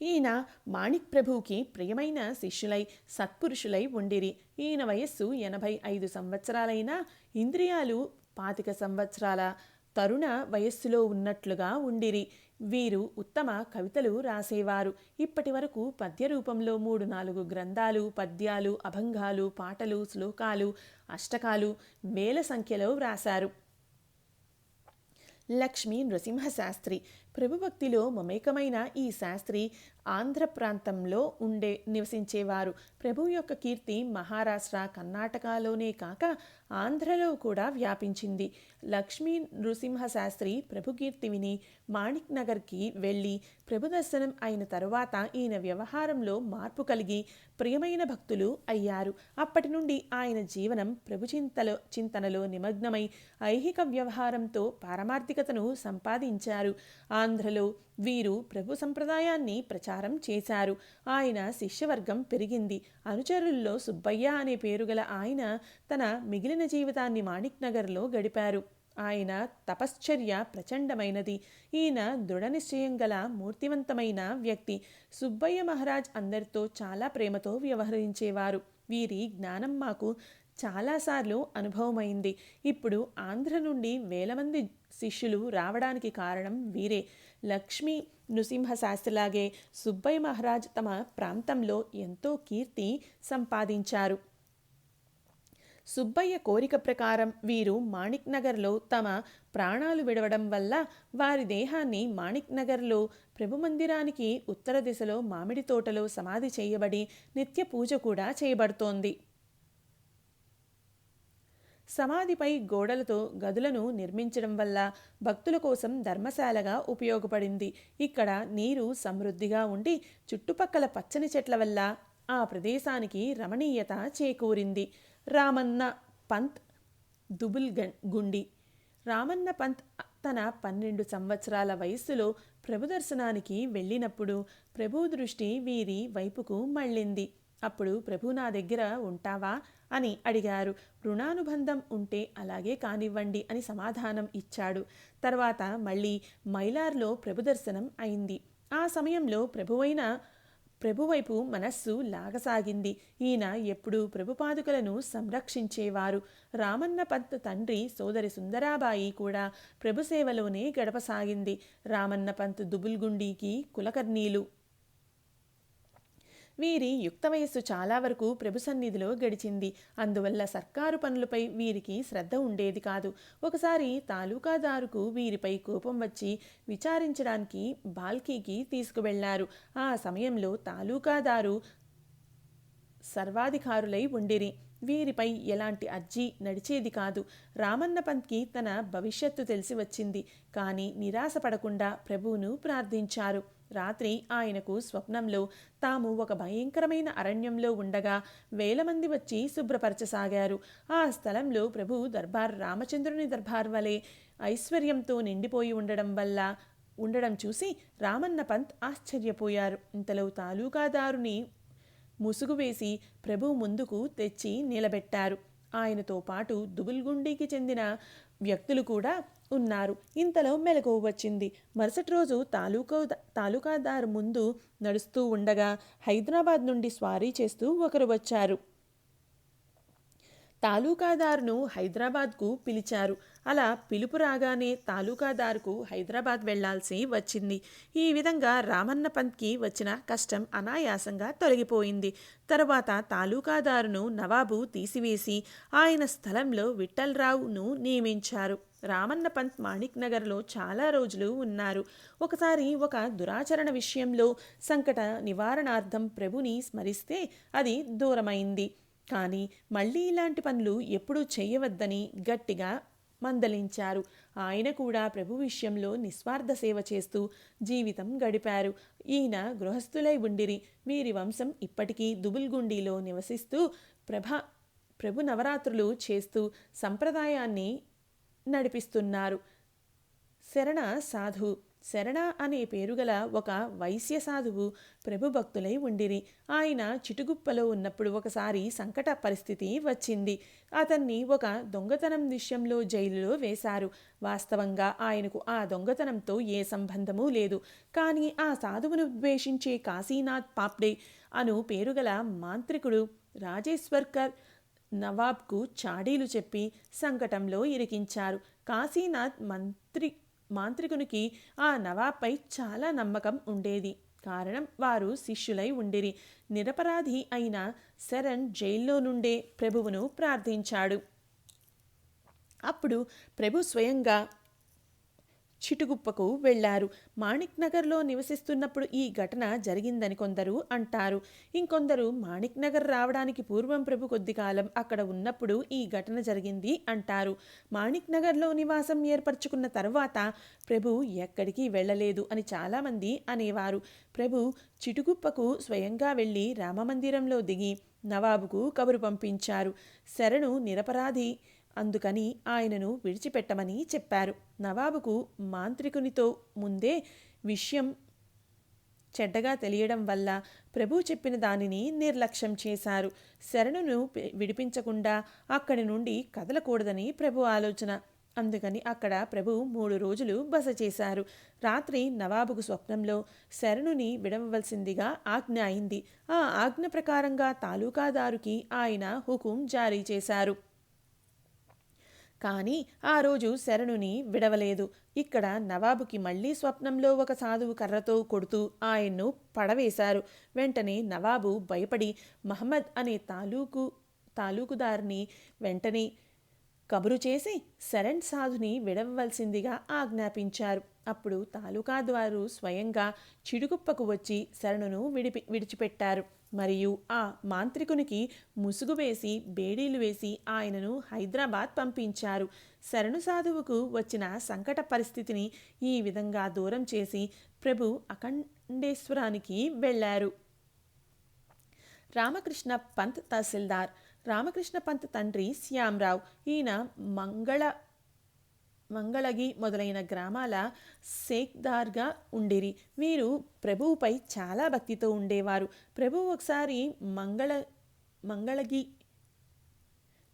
ఈయన మాణిక్ ప్రభువుకి ప్రియమైన శిష్యులై సత్పురుషులై ఉండిరి. ఈయన వయస్సు 85 సంవత్సరాలైనా ఇంద్రియాలు 25 సంవత్సరాల తరుణ వయస్సులో ఉన్నట్లుగా ఉండిరి. వీరు ఉత్తమ కవితలు రాసేవారు. ఇప్పటి వరకు పద్య రూపంలో 3-4 గ్రంథాలు, పద్యాలు, అభంగాలు, పాటలు, శ్లోకాలు, అష్టకాలు వేల సంఖ్యలో వ్రాసారు. లక్ష్మీ నృసింహశాస్త్రి ప్రభుభక్తిలో మమేకమైన ఈ శాస్త్రి ఆంధ్ర ప్రాంతంలో నివసించేవారు. ప్రభు యొక్క కీర్తి మహారాష్ట్ర, కర్ణాటకలోనే కాక ఆంధ్రలో కూడా వ్యాపించింది. లక్ష్మీ నృసింహశాస్త్రి ప్రభు కీర్తి విని మాణిక్ నగర్కి వెళ్ళి ప్రభు దర్శనం అయిన తరువాత ఈయన వ్యవహారంలో మార్పు కలిగి ప్రియమైన భక్తులు అయ్యారు. అప్పటి నుండి ఆయన జీవనం ప్రభు చింతనలో నిమగ్నమై ఐహిక వ్యవహారంతో పారమార్థికతను సంపాదించారు. ఆంధ్రలో వీరు ప్రభు సంప్రదాయాన్ని ప్రచారం చేశారు. ఆయన శిష్యవర్గం పెరిగింది. అనుచరుల్లో సుబ్బయ్య అనే పేరుగల ఆయన తన మిగిలిన జీవితాన్ని మాణిక్ నగర్లో గడిపారు. ఆయన తపశ్చర్య ప్రచండమైనది. ఈయన దృఢ నిశ్చయం గల మూర్తివంతమైన వ్యక్తి. సుబ్బయ్య మహారాజ్ అందరితో చాలా ప్రేమతో వ్యవహరించేవారు. వీరి జ్ఞానం మాకు చాలాసార్లు అనుభవమైంది. ఇప్పుడు ఆంధ్ర నుండి వేల మంది శిష్యులు రావడానికి కారణం వీరే. లక్ష్మీ నృసింహశాస్త్రిలాగే సుబ్బయ్య మహారాజ్ తమ ప్రాంతంలో ఎంతో కీర్తి సంపాదించారు. సుబ్బయ్య కోరిక ప్రకారం వీరు మాణిక్ నగర్లో తమ ప్రాణాలు విడవడం వల్ల వారి దేహాన్ని మాణిక్ నగర్లో ప్రభు మందిరానికి ఉత్తర దిశలో మామిడి తోటలో సమాధి చేయబడి నిత్య పూజ కూడా చేయబడుతోంది. సమాధిపై గోడలతో గదులను నిర్మించడం వల్ల భక్తుల కోసం ధర్మశాలగా ఉపయోగపడింది. ఇక్కడ నీరు సమృద్ధిగా ఉండి చుట్టుపక్కల పచ్చని చెట్ల వల్ల ఆ ప్రదేశానికి రమణీయత చేకూరింది. రామన్న పంత్ దుబుల్గుండి. రామన్న పంత్ తన 12 సంవత్సరాల వయస్సులో ప్రభు దర్శనానికి వెళ్ళినప్పుడు ప్రభు దృష్టి వీరి వైపుకు మళ్ళింది. అప్పుడు ప్రభు నా దగ్గర ఉంటావా అని అడిగారు. రుణానుబంధం ఉంటే అలాగే కానివ్వండి అని సమాధానం ఇచ్చాడు. తర్వాత మళ్ళీ మైలార్లో ప్రభు దర్శనం అయింది. ఆ సమయంలో ప్రభు వైపు మనస్సు లాగసాగింది. ఈయన ఎప్పుడూ ప్రభుపాదుకలను సంరక్షించేవారు. రామన్న పంత్ తండ్రి సోదరి సుందరాబాయి కూడా ప్రభు సేవలోనే గడపసాగింది. రామన్న పంత్ దుబుల్గుండికి కులకర్ణీలు. వీరి యుక్త వయస్సు చాలా వరకు ప్రభు సన్నిధిలో గడిచింది. అందువల్ల సర్కారు పనులపై వీరికి శ్రద్ధ ఉండేది కాదు. ఒకసారి తాలూకాదారుకు వీరిపై కోపం వచ్చి విచారించడానికి బాల్కీకి తీసుకువెళ్లారు. ఆ సమయంలో తాలూకాదారు సర్వాధికారులై ఉండిరి. వీరిపై ఎలాంటి అర్జీ నడిచేది కాదు. రామన్న పంత్కి తన భవిష్యత్తు తెలిసి వచ్చింది. కానీ నిరాశపడకుండా ప్రభువును ప్రార్థించారు. రాత్రి ఆయనకు స్వప్నంలో తాము ఒక భయంకరమైన అరణ్యంలో ఉండగా వేల మంది వచ్చి శుభ్రపరచసాగారు. ఆ స్థలంలో ప్రభు దర్బార్ రామచంద్రుని దర్బార్ వలె ఐశ్వర్యంతో నిండిపోయి ఉండడం చూసి రామన్న పంత్ ఆశ్చర్యపోయారు. ఇంతలో తాలూకాదారుని ముసుగు వేసి ప్రభు ముందుకు తెచ్చి నిలబెట్టారు. ఆయనతో పాటు దుబుల్గుండికి చెందిన వ్యక్తులు కూడా ఉన్నారు. ఇంతలో మెలకువ వచ్చింది. మరుసటి రోజు తాలూకాదారు ముందు నడుస్తూ ఉండగా హైదరాబాద్ నుండి స్వారీ చేస్తూ ఒకరు వచ్చారు. తాలూకాదారును హైదరాబాద్కు పిలిచారు. అలా పిలుపు రాగానే తాలూకాదారుకు హైదరాబాద్ వెళ్లాల్సి వచ్చింది. ఈ విధంగా రామన్న పంత్కి వచ్చిన కష్టం అనాయాసంగా తొలగిపోయింది. తరువాత తాలూకాదారును నవాబు తీసివేసి ఆయన స్థలంలో విఠలరావును నియమించారు. రామన్న పంత్ మాణిక్ నగర్లో చాలా రోజులు ఉన్నారు. ఒకసారి ఒక దురాచరణ విషయంలో సంకట నివారణార్థం ప్రభుని స్మరిస్తే అది దూరమైంది. కానీ మళ్ళీ ఇలాంటి పనులు ఎప్పుడూ చేయవద్దని గట్టిగా మందలించారు. ఆయన కూడా ప్రభు విషయంలో నిస్వార్థ సేవ చేస్తూ జీవితం గడిపారు. ఈయన గృహస్థులై ఉండిరి. వీరి వంశం ఇప్పటికీ దుబుల్గుండిలో నివసిస్తూ ప్రభు నవరాత్రులు చేస్తూ సంప్రదాయాన్ని నడిపిస్తున్నారు. శరణ సాధు. శరణ అనే పేరుగల ఒక వైశ్య సాధువు ప్రభు భక్తులై ఉండిరి. ఆయన చిటుగుప్పలో ఉన్నప్పుడు ఒకసారి సంకట పరిస్థితి వచ్చింది. అతన్ని ఒక దొంగతనం విషయంలో జైలులో వేశారు. వాస్తవంగా ఆయనకు ఆ దొంగతనంతో ఏ సంబంధమూ లేదు. కానీ ఆ సాధువును ద్వేషించే కాశీనాథ్ పాప్డే అను పేరుగల మాంత్రికుడు రాజేశ్వర్కర్ నవాబ్కు చాడీలు చెప్పి సంకటంలో ఇరికించారు. కాశీనాథ్ మాంత్రికునికి ఆ నవాబ్పై చాలా నమ్మకం ఉండేది. కారణం వారు శిష్యులై ఉండిరి. నిరపరాధి అయిన శరణ్ జైల్లో నుండే ప్రభువును ప్రార్థించాడు. అప్పుడు ప్రభు స్వయంగా చిటుగుప్పకు వెళ్లారు. మాణిక్ నగర్లో నివసిస్తున్నప్పుడు ఈ ఘటన జరిగిందని కొందరు అంటారు. ఇంకొందరు మాణిక్ నగర్ రావడానికి పూర్వం ప్రభు కొద్ది కాలం అక్కడ ఉన్నప్పుడు ఈ ఘటన జరిగింది అంటారు. మాణిక్ నగర్లో నివాసం ఏర్పరచుకున్న తరువాత ప్రభు ఎక్కడికి వెళ్ళలేదు అని చాలామంది అనేవారు. ప్రభు చిటుగుప్పకు స్వయంగా వెళ్ళి రామమందిరంలో దిగి నవాబుకు కబురు పంపించారు. శరణు నిరపరాధి, అందుకని ఆయనను విడిచిపెట్టమని చెప్పారు. నవాబుకు మాంత్రికునితో ముందే విషయం చెడ్డగా తెలియడం వల్ల ప్రభు చెప్పిన దానిని నిర్లక్ష్యం చేశారు. శరణును విడిపించకుండా అక్కడి నుండి కదలకూడదని ప్రభు ఆలోచన. అందుకని అక్కడ ప్రభు 3 రోజులు బస చేశారు. రాత్రి నవాబుకు స్వప్నంలో శరణుని విడవవలసిందిగా ఆజ్ఞ అయింది. ఆ ఆజ్ఞ ప్రకారంగా తాలూకాదారుకి ఆయన హుకుం జారీ చేశారు. కానీ ఆ రోజు శరణుని విడవలేదు. ఇక్కడ నవాబుకి మళ్లీ స్వప్నంలో ఒక సాధువు కర్రతో కొడుతూ ఆయన్ను పడవేశారు. వెంటనే నవాబు భయపడి మహమ్మద్ అనే తాలూకుదారిని వెంటనే కబురు చేసి శరణ్ సాధుని విడవవలసిందిగా ఆజ్ఞాపించారు. అప్పుడు తాలూకాదారు స్వయంగా చిడుగుప్పకు వచ్చి శరణును విడిచిపెట్టారు. మరియు ఆ మాంత్రికునికి ముసుగు వేసి బేడీలు వేసి ఆయనను హైదరాబాద్ పంపించారు. శరణు సాధువుకు వచ్చిన సంకట పరిస్థితిని ఈ విధంగా దూరం చేసి ప్రభు అఖండేశ్వరానికి వెళ్లారు. రామకృష్ణ పంత్ తహసీల్దార్. రామకృష్ణ పంత్ తండ్రి శ్యామరావు. ఈయన మంగళగి మొదలైన గ్రామాల సేక్దార్గా ఉండిరి. వీరు ప్రభువుపై చాలా భక్తితో ఉండేవారు. ప్రభువు ఒకసారి మంగళగి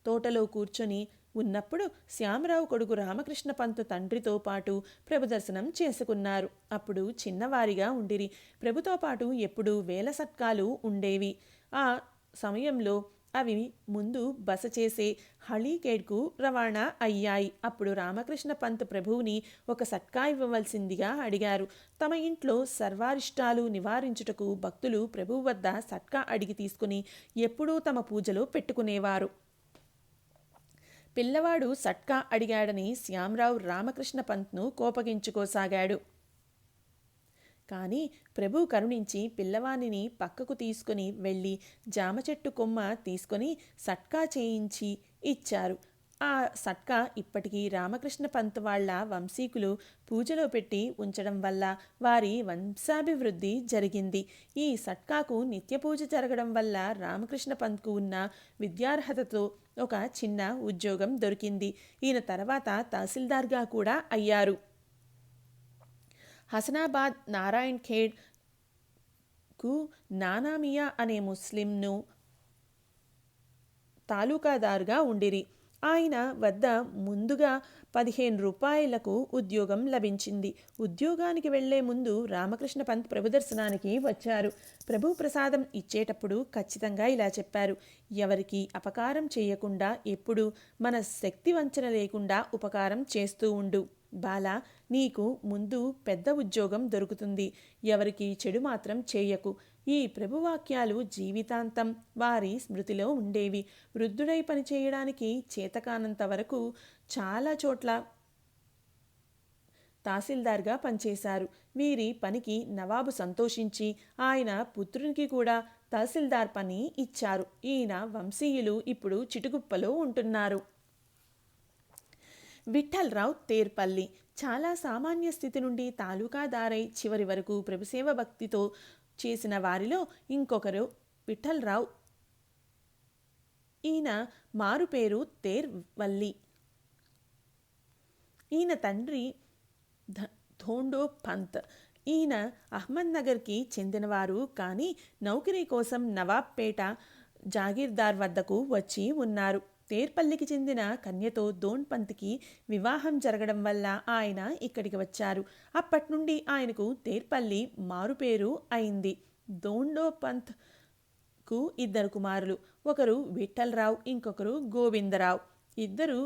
తోటలో కూర్చొని ఉన్నప్పుడు శ్యామరావు కొడుకు రామకృష్ణ పంతు తండ్రితో పాటు ప్రభు దర్శనం చేసుకున్నారు. అప్పుడు చిన్నవారిగా ఉండిరి. ప్రభుతో పాటు ఎప్పుడూ వేల సత్కాలు ఉండేవి. ఆ సమయంలో అవి ముందు బస చేసే హళీకేడ్కు రవాణా అయ్యాయి. అప్పుడు రామకృష్ణ పంత్ ప్రభువుని ఒక సట్కా ఇవ్వవలసిందిగా అడిగారు. తమ ఇంట్లో సర్వారిష్టాలు నివారించుటకు భక్తులు ప్రభువు వద్ద సట్కా అడిగి తీసుకుని ఎప్పుడూ తమ పూజలో పెట్టుకునేవారు. పిల్లవాడు సట్కా అడిగాడని శ్యామరావు రామకృష్ణ పంత్ను కోపగించుకోసాగాడు. కానీ ప్రభు కరుణించి పిల్లవానిని పక్కకు తీసుకుని వెళ్ళి జామ చెట్టు కొమ్మ తీసుకొని సట్కా చేయించి ఇచ్చారు. ఆ సట్కా ఇప్పటికీ రామకృష్ణ పంత్ వాళ్ల వంశీకులు పూజలో పెట్టి ఉంచడం వల్ల వారి వంశాభివృద్ధి జరిగింది. ఈ సట్కాకు నిత్య పూజ జరగడం వల్ల రామకృష్ణ పంత్కు ఉన్న విద్యార్హతతో ఒక చిన్న ఉద్యోగం దొరికింది. ఈయన తర్వాత తహసీల్దార్గా కూడా అయ్యారు. హసనాబాద్ నారాయణ్ ఖేడ్కు నానామియా అనే ముస్లింను తాలూకాదారుగా ఉండిరి. ఆయన వద్ద ముందుగా 15 రూపాయలకు ఉద్యోగం లభించింది. ఉద్యోగానికి వెళ్లే ముందు రామకృష్ణ పంత్ ప్రభు దర్శనానికి వచ్చారు. ప్రభు ప్రసాదం ఇచ్చేటప్పుడు ఖచ్చితంగా ఇలా చెప్పారు: ఎవరికి అపకారం చేయకుండా ఎప్పుడు మన శక్తి వంచన లేకుండా ఉపకారం చేస్తూ ఉండు. బాలా, నీకు ముందు పెద్ద ఉద్యోగం దొరుకుతుంది. ఎవరికి చెడు మాత్రం చేయకు. ఈ ప్రభువాక్యాలు జీవితాంతం వారి స్మృతిలో ఉండేవి. వృద్ధుడై పనిచేయడానికి చేతకానంత వరకు చాలా చోట్ల తహసీల్దార్గా పనిచేశారు. వీరి పనికి నవాబు సంతోషించి ఆయన పుత్రునికి కూడా తహసీల్దార్ పని ఇచ్చారు. ఈయన వంశీయులు ఇప్పుడు చిటుగుప్పలో ఉంటున్నారు. విఠ్ఠలరావు తేర్పల్లి చాలా సామాన్య స్థితి నుండి తాలూకాదారై చివరి వరకు ప్రభుసేవ భక్తితో చేసిన వారిలో ఇంకొకరు విఠ్ఠలరావు. ఈయన మారు పేరు తేర్వల్లి. ఈయన తండ్రి ధోండో పంత్. ఈయన అహ్మద్నగర్కి చెందినవారు, కానీ నౌకరీ కోసం నవాబ్పేట జాగీర్దార్ వద్దకు వచ్చి ఉన్నారు. తేర్పల్లికి చెందిన కన్యతో దోన్ పంత్కి వివాహం జరగడం వల్ల ఆయన ఇక్కడికి వచ్చారు. అప్పటి నుండి ఆయనకు తేర్పల్లి మారుపేరు అయింది. దోండో పంత్కు 2 కుమారులు. ఒకరు విఠ్ఠలరావు, ఇంకొకరు గోవిందరావు. ఇద్దరు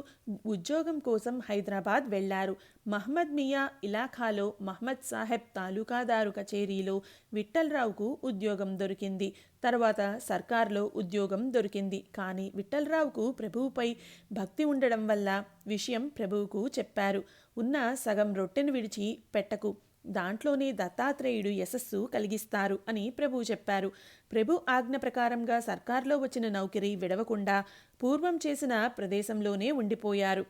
ఉద్యోగం కోసం హైదరాబాద్ వెళ్లారు. మహమ్మద్ మియా ఇలాఖాలో మహమ్మద్ సాహెబ్ తాలూకాదారు కచేరీలో విఠ్ఠలరావుకు ఉద్యోగం దొరికింది. తర్వాత సర్కార్లో ఉద్యోగం దొరికింది. కానీ విఠ్ఠలరావుకు ప్రభువుపై భక్తి ఉండడం వల్ల విషయం ప్రభువుకు చెప్పారు. ఉన్న సగం రొట్టెను విడిచి పెట్టకు, దాంట్లోనే దత్తాత్రేయుడు యశస్సు కలిగిస్తారు అని ప్రభువు చెప్పారు. ప్రభు ఆజ్ఞ ప్రకారంగా సర్కార్లో వచ్చిన నౌకరీ విడవకుండా పూర్వం చేసిన ప్రదేశంలోనే ఉండిపోయారు.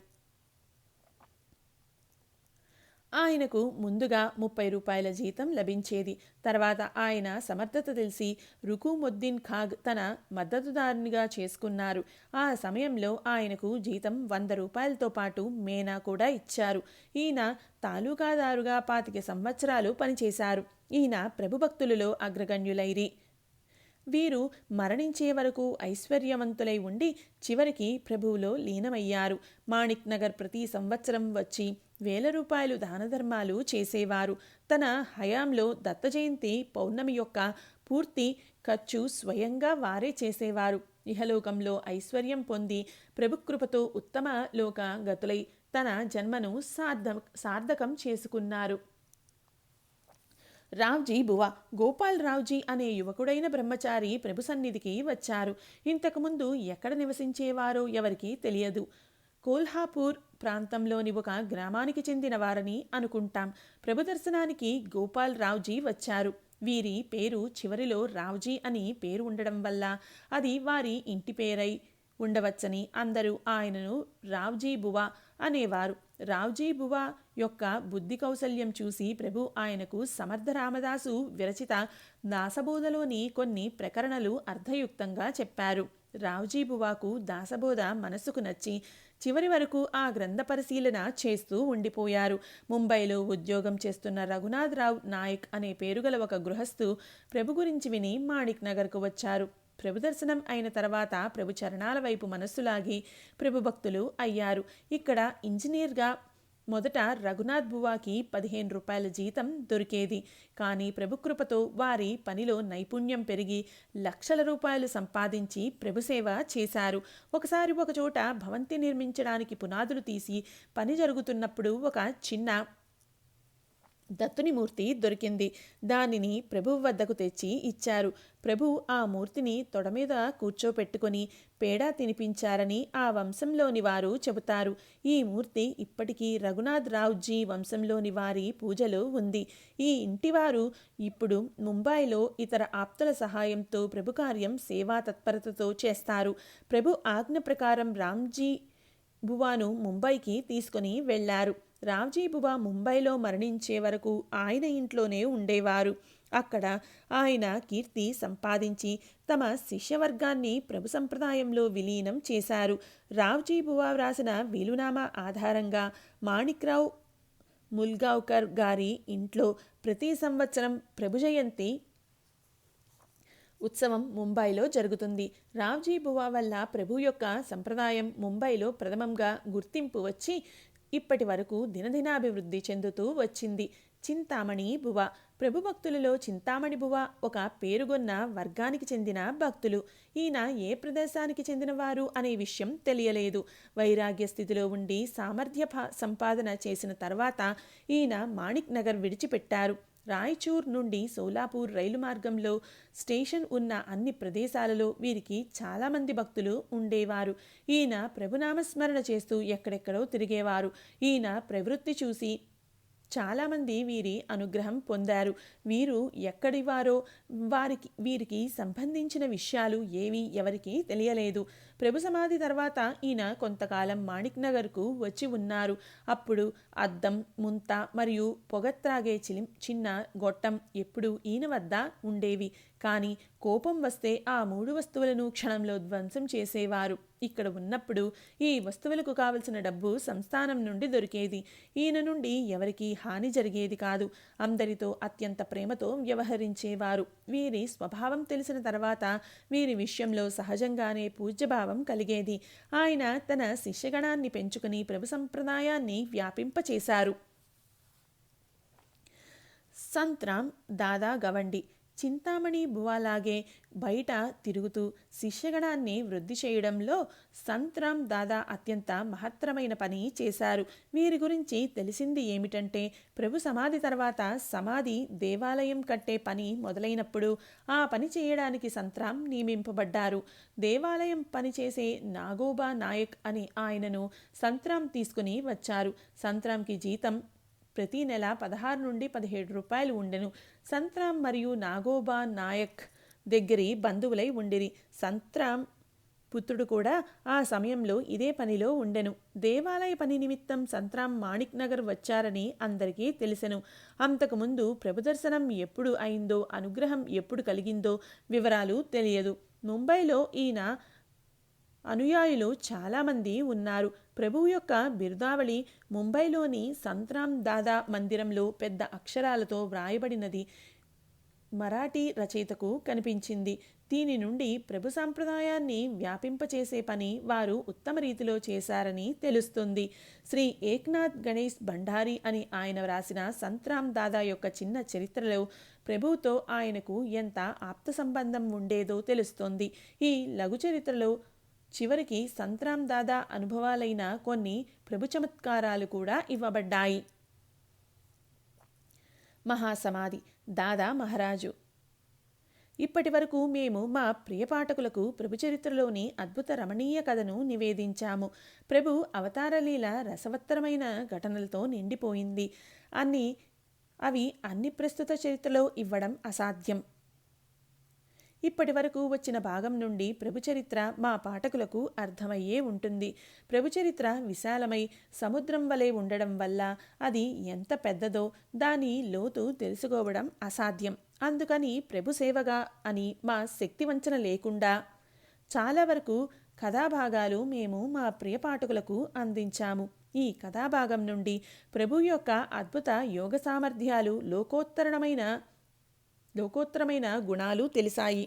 ఆయనకు ముందుగా 30 రూపాయల జీతం లభించేది. తర్వాత ఆయన సమర్థత తెలిసి రుకుముద్దీన్ ఖాగ్ తన మద్దతుదారునిగా చేసుకున్నారు. ఆ సమయంలో ఆయనకు జీతం 100 రూపాయలతో పాటు మేనా కూడా ఇచ్చారు. ఈయన తాలూకాదారుగా 25 సంవత్సరాలు పనిచేశారు. ఈయన ప్రభుభక్తులలో అగ్రగణ్యులైరి. వీరు మరణించే వరకు ఐశ్వర్యవంతులై ఉండి చివరికి ప్రభువులో లీనమయ్యారు. మాణిక్ నగర్ ప్రతి సంవత్సరం వచ్చి 1000 రూపాయలు దానధర్మాలు చేసేవారు. తన హయాంలో దత్త జయంతి పౌర్ణమి యొక్క పూర్తి ఖర్చు స్వయంగా వారే చేసేవారు. ఇహలోకంలో ఐశ్వర్యం పొంది ప్రభుకృపతో ఉత్తమ లోక గతులై తన జన్మను సార్థకం చేసుకున్నారు. రావ్జీ బువా గోపాల్ రావ్జీ అనే యువకుడైన బ్రహ్మచారి ప్రభు సన్నిధికి వచ్చారు. ఇంతకుముందు ఎక్కడ నివసించేవారో ఎవరికీ తెలియదు. కోల్హాపూర్ ప్రాంతంలోని ఒక గ్రామానికి చెందిన వారని అనుకుంటాం. ప్రభు దర్శనానికి గోపాల్ రావ్జీ వచ్చారు. వీరి పేరు చివరిలో రావ్జీ అని పేరు ఉండడం వల్ల అది వారి ఇంటి పేరై ఉండవచ్చని అందరూ ఆయనను రావ్జీ బువా అనేవారు. రావ్జీ బువా యొక్క బుద్ధి కౌశల్యం చూసి ప్రభు ఆయనకు సమర్థ రామదాసు విరచిత దాసబోధలోని కొన్ని ప్రకరణలు అర్థయుక్తంగా చెప్పారు. రావ్జీ బువాకు దాసబోధ మనసుకు నచ్చి చివరి వరకు ఆ గ్రంథ పరిశీలన చేస్తూ ఉండిపోయారు. ముంబైలో ఉద్యోగం చేస్తున్న రఘునాథ్ రావ్ నాయక్ అనే పేరుగల ఒక గృహస్థు ప్రభు గురించి విని మాణిక్ నగర్కు వచ్చారు. ప్రభు దర్శనం అయిన తర్వాత ప్రభు చరణాల వైపు మనస్సులాగి ప్రభు భక్తులు అయ్యారు. ఇక్కడ ఇంజనీర్గా మొదట రఘునాథ్ బువాకి 15 రూపాయల జీతం దొరికేది. కానీ ప్రభుకృపతో వారి పనిలో నైపుణ్యం పెరిగి లక్షల రూపాయలు సంపాదించి ప్రభుసేవ చేశారు. ఒకసారి ఒకచోట భవంతి నిర్మించడానికి పునాదులు తీసి పని జరుగుతున్నప్పుడు ఒక చిన్న దత్తుని మూర్తి దొరికింది. దానిని ప్రభువు వద్దకు తెచ్చి ఇచ్చారు. ప్రభు ఆ మూర్తిని తొడ మీద కూర్చోపెట్టుకుని పేడా తినిపించారని ఆ వంశంలోని వారు చెబుతారు. ఈ మూర్తి ఇప్పటికీ రఘునాథ్ రావ్జీ వంశంలోని వారి పూజలో ఉంది. ఈ ఇంటివారు ఇప్పుడు ముంబైలో ఇతర ఆప్తుల సహాయంతో ప్రభు కార్యం సేవా తత్పరతతో చేస్తారు. ప్రభు ఆజ్ఞ ప్రకారం రామ్జీ బువాను ముంబైకి తీసుకుని వెళ్లారు. రావ్జీ బువా ముంబైలో మరణించే వరకు ఆయన ఇంట్లోనే ఉండేవారు. అక్కడ ఆయన కీర్తి సంపాదించి తమ శిష్యవర్గాన్ని ప్రభు సంప్రదాయంలో విలీనం చేశారు. రావ్జీ బువా వ్రాసిన వీలునామా ఆధారంగా మాణిక్రావు ముల్గావ్కర్ గారి ఇంట్లో ప్రతి సంవత్సరం ప్రభు జయంతి ఉత్సవం ముంబైలో జరుగుతుంది. రావ్జీ బువా వల్ల ప్రభు యొక్క సంప్రదాయం ముంబైలో ప్రథమంగా గుర్తింపు వచ్చి ఇప్పటి వరకు దినదినాభివృద్ధి చెందుతూ వచ్చింది. చింతామణి బువ. ప్రభు భక్తులలో చింతామణి బువ ఒక పేరుగొన్న వర్గానికి చెందిన భక్తులు. ఈయన ఏ ప్రదేశానికి చెందినవారు అనే విషయం తెలియలేదు. వైరాగ్య స్థితిలో ఉండి సామర్థ్య సంపాదన చేసిన తర్వాత ఈయన మాణిక్ నగర్ విడిచిపెట్టారు. రాయచూర్ నుండి సోలాపూర్ రైలు మార్గంలో స్టేషన్ ఉన్న అన్ని ప్రదేశాలలో వీరికి చాలామంది భక్తులు ఉండేవారు. ఈయన ప్రభునామస్మరణ చేస్తూ ఎక్కడెక్కడో తిరిగేవారు. ఈయన ప్రవృత్తి చూసి చాలామంది వీరి అనుగ్రహం పొందారు. వీరు ఎక్కడివారో వీరికి సంబంధించిన విషయాలు ఏవి ఎవరికి తెలియలేదు. ప్రభు సమాధి తర్వాత ఈయన కొంతకాలం మాణిక్ నగర్కు వచ్చి ఉన్నారు. అప్పుడు అద్దం, ముంత మరియు పొగత్రాగే చిన్న గొట్టం ఎప్పుడు ఈయన వద్ద ఉండేవి. కానీ కోపం వస్తే ఆ 3 వస్తువులను క్షణంలో ధ్వంసం చేసేవారు. ఇక్కడ ఉన్నప్పుడు ఈ వస్తువులకు కావలసిన డబ్బు సంస్థానం నుండి దొరికేది. ఈయన నుండి ఎవరికీ హాని జరిగేది కాదు. అందరితో అత్యంత ప్రేమతో వ్యవహరించేవారు. వీరి స్వభావం తెలిసిన తర్వాత వీరి విషయంలో సహజంగానే పూజ్యభావం కలిగేది. ఆయన తన శిష్యగణాన్ని పెంచుకుని ప్రభు సంప్రదాయాన్ని వ్యాపింపచేశారు. సంత్రాం దాదా గవండి. చింతామణి బువాలాగే బయట తిరుగుతూ శిష్యగణాన్ని వృద్ధి చేయడంలో సంత్రాం దాదా అత్యంత మహత్తరమైన పని చేశారు. వీరి గురించి తెలిసింది ఏమిటంటే, ప్రభు సమాధి తర్వాత సమాధి దేవాలయం కట్టే పని మొదలైనప్పుడు ఆ పని చేయడానికి సంత్రాం నియమింపబడ్డారు. దేవాలయం పనిచేసే నాగోబా నాయక్ అని ఆయనను సంత్రాం తీసుకుని వచ్చారు. సంత్రాంకి జీతం ప్రతి నెల 16 నుండి 17 రూపాయలు ఉండెను. సంత్రాం మరియు నాగోబా నాయక్ దగ్గరి బంధువులై ఉండిరి. సంత్రాం పుత్రుడు కూడా ఆ సమయంలో ఇదే పనిలో ఉండెను. దేవాలయ పని నిమిత్తం సంత్రాం మాణిక్ నగర్ వచ్చారని అందరికీ తెలిసెను. అంతకుముందు ప్రభు దర్శనం ఎప్పుడు అయిందో, అనుగ్రహం ఎప్పుడు కలిగిందో వివరాలు తెలియదు. ముంబైలో ఈయన అనుయాయులు చాలామంది ఉన్నారు. ప్రభువు యొక్క బిరుదావళి ముంబైలోని సంత్రాం దాదా మందిరంలో పెద్ద అక్షరాలతో వ్రాయబడినది మరాఠీ రచయితకు కనిపించింది. దీని నుండి ప్రభు సాంప్రదాయాన్ని వ్యాపింపచేసే పని వారు ఉత్తమ రీతిలో చేశారని తెలుస్తుంది. శ్రీ ఏక్నాథ్ గణేష్ భండారీ అని ఆయన వ్రాసిన సంత్రాం దాదా యొక్క చిన్న చరిత్రలో ప్రభువుతో ఆయనకు ఎంత ఆప్త సంబంధం ఉండేదో తెలుస్తోంది. ఈ లఘు చరిత్రలో చివరికి సంత్రాం దాదా అనుభవాలైన కొన్ని ప్రభు చమత్కారాలు కూడా ఇవ్వబడ్డాయి. మహాసమాధి. దాదా మహారాజు. ఇప్పటి వరకు మేము మా ప్రియ పాఠకులకు ప్రభు చరిత్రలోని అద్భుత రమణీయ కథను నివేదించాము. ప్రభు అవతారలీల రసవత్తరమైన ఘటనలతో నిండిపోయింది. అవి అన్ని ప్రస్తుత చరిత్రలో ఇవ్వడం అసాధ్యం. ఇప్పటి వరకు వచ్చిన భాగం నుండి ప్రభు చరిత్ర మా పాఠకులకు అర్థమయ్యే ఉంటుంది. ప్రభు చరిత్ర విశాలమై సముద్రం వలె ఉండడం వల్ల అది ఎంత పెద్దదో దాని లోతు తెలుసుకోవడం అసాధ్యం. అందుకని ప్రభు సేవగా అని మా శక్తివంచన లేకుండా చాలా వరకు కథాభాగాలు మేము మా ప్రియ పాఠకులకు అందించాము. ఈ కథాభాగం నుండి ప్రభు యొక్క అద్భుత యోగ సామర్థ్యాలు, లోకోత్తరమైన గుణాలు తెలిసాయి.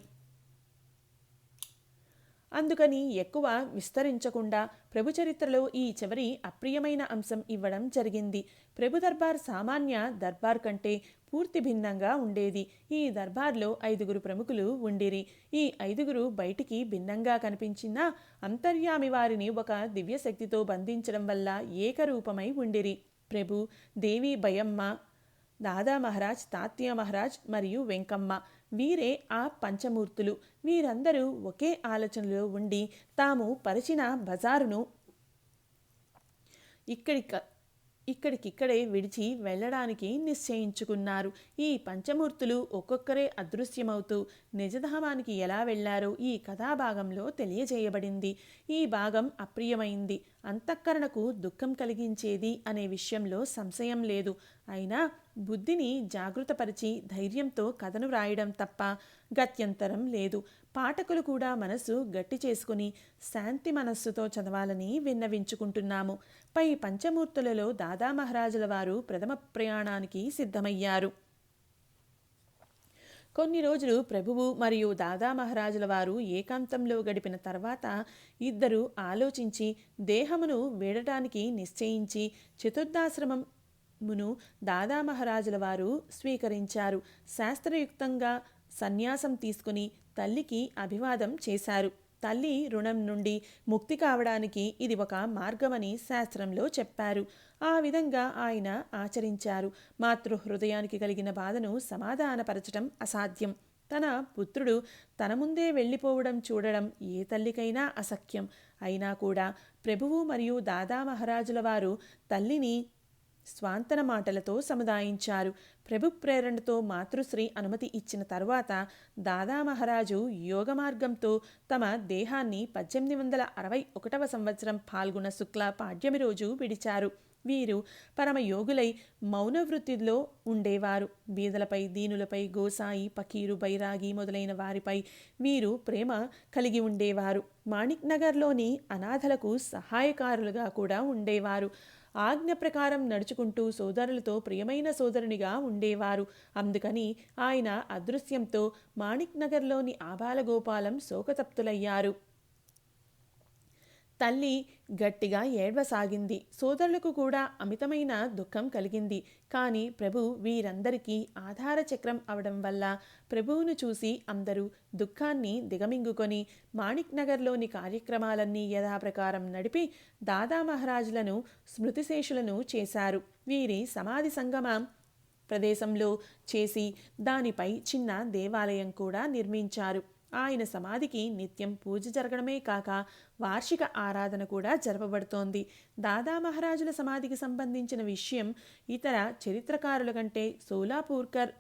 అందుకని ఎక్కువ విస్తరించకుండా ప్రభు చరిత్రలో ఈ చివరి అప్రియమైన అంశం ఇవ్వడం జరిగింది. ప్రభు దర్బార్ సామాన్య దర్బార్ కంటే పూర్తి భిన్నంగా ఉండేది. ఈ దర్బార్లో 5 ప్రముఖులు ఉండిరి. ఈ 5 బయటికి భిన్నంగా కనిపించినా అంతర్యామి వారిని ఒక దివ్యశక్తితో బంధించడం వల్ల ఏకరూపమై ఉండిరి. ప్రభు, దేవి బయమ్మ, దాదా మహారాజ్, తాత్య మహారాజ్ మరియు వెంకమ్మ వీరే ఆ పంచమూర్తులు. వీరందరూ ఒకే ఆలోచనలో ఉండి తాము పరిచిన బజారును ఇక్కడికిక్కడే విడిచి వెళ్ళడానికి నిశ్చయించుకున్నారు. ఈ పంచమూర్తులు ఒక్కొక్కరే అదృశ్యమవుతూ నిజధామానికి ఎలా వెళ్లారో ఈ కథాభాగంలో తెలియజేయబడింది. ఈ భాగం అప్రియమైంది, అంతఃకరణకు దుఃఖం కలిగించేది అనే విషయంలో సంశయం లేదు. అయినా బుద్ధిని జాగృతపరిచి ధైర్యంతో కథను వ్రాయడం తప్ప గత్యంతరం లేదు. పాఠకులు కూడా మనసు గట్టి చేసుకుని శాంతి మనస్సుతో చదవాలని విన్నవించుకుంటున్నాము. పై పంచమూర్తులలో దాదా మహారాజుల వారు ప్రథమ ప్రయాణానికి సిద్ధమయ్యారు. కొన్ని రోజులు ప్రభువు మరియు దాదా మహారాజుల వారు ఏకాంతంలో గడిపిన తర్వాత ఇద్దరు ఆలోచించి దేహమును వీడటానికి నిశ్చయించి చతుర్థాశ్రమమును దాదా మహారాజుల వారు స్వీకరించారు. శాస్త్రయుక్తంగా సన్యాసం తీసుకుని తల్లికి అభివాదం చేశారు. తల్లి రుణం నుండి ముక్తి కావడానికి ఇది ఒక మార్గమని శాస్త్రంలో చెప్పారు. ఆ విధంగా ఆయన ఆచరించారు. మాతృహృదయానికి కలిగిన బాధను సమాధానపరచడం అసాధ్యం. తన పుత్రుడు తన ముందే వెళ్ళిపోవడం చూడడం ఏ తల్లికైనా అసఖ్యం. అయినా కూడా ప్రభువు మరియు దాదా మహారాజుల వారు తల్లిని స్వాంతన మాటలతో సముదాయించారు. ప్రభు ప్రేరణతో మాతృశ్రీ అనుమతి ఇచ్చిన తరువాత దాదా మహారాజు యోగ మార్గంతో తమ దేహాన్ని 1861 సంవత్సరం పాల్గొన శుక్ల పాడ్యమి రోజు విడిచారు. వీరు పరమయోగులై మౌనవృత్తిలో ఉండేవారు. బీదలపై, దీనులపై, గోసాయి, పకీరు, బైరాగి మొదలైన వారిపై వీరు ప్రేమ కలిగి ఉండేవారు. మాణిక్ నగర్లోని అనాథలకు సహాయకారులుగా కూడా ఉండేవారు. ఆజ్ఞ ప్రకారం నడుచుకుంటూ సోదరులతో ప్రియమైన సోదరునిగా ఉండేవారు. అందుకని ఆయన అదృశ్యంతో మాణిక్ నగర్లోని ఆబాలగోపాలం శోకతప్తులయ్యారు. తల్లి గట్టిగా ఏడ్వసాగింది. సోదరులకు కూడా అమితమైన దుఃఖం కలిగింది. కానీ ప్రభు వీరందరికీ ఆధార చక్రం అవడం వల్ల ప్రభువును చూసి అందరూ దుఃఖాన్ని దిగమింగుకొని మాణిక్ నగర్లోని కార్యక్రమాలన్నీ యథాప్రకారం నడిపి దాదా మహారాజులను స్మృతిశేషులను చేశారు. వీరి సమాధి సంగమం ప్రదేశంలో చేసి దానిపై చిన్న దేవాలయం కూడా నిర్మించారు. ఆయన సమాధికి నిత్యం పూజ జరగడమే కాక వార్షిక ఆరాధన కూడా జరపబడుతోంది. దాదా మహారాజుల సమాధికి సంబంధించిన విషయం ఇతర చరిత్రకారుల కంటే సోలాపూర్కర్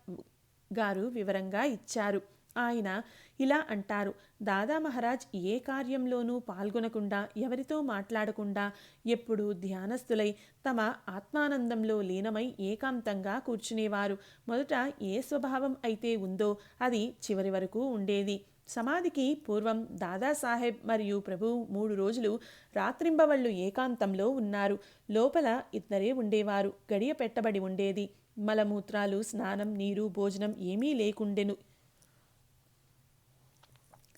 గారు వివరంగా ఇచ్చారు. ఆయన ఇలా అంటారు: దాదా మహారాజ్ ఏ కార్యంలోనూ పాల్గొనకుండా, ఎవరితో మాట్లాడకుండా, ఎప్పుడూ ధ్యానస్థులై తమ ఆత్మానందంలో లీనమై ఏకాంతంగా కూర్చునేవారు. మొదట ఏ స్వభావం అయితే ఉందో అది చివరి వరకు ఉండేది. సమాధికి పూర్వం దాదాసాహెబ్ మరియు ప్రభు 3 రోజులు రాత్రింబవళ్లు ఏకాంతంలో ఉన్నారు. లోపల ఇద్దరే ఉండేవారు. గడియ పెట్టబడి ఉండేది. మలమూత్రాలు, స్నానం, నీరు, భోజనం ఏమీ లేకుండెను.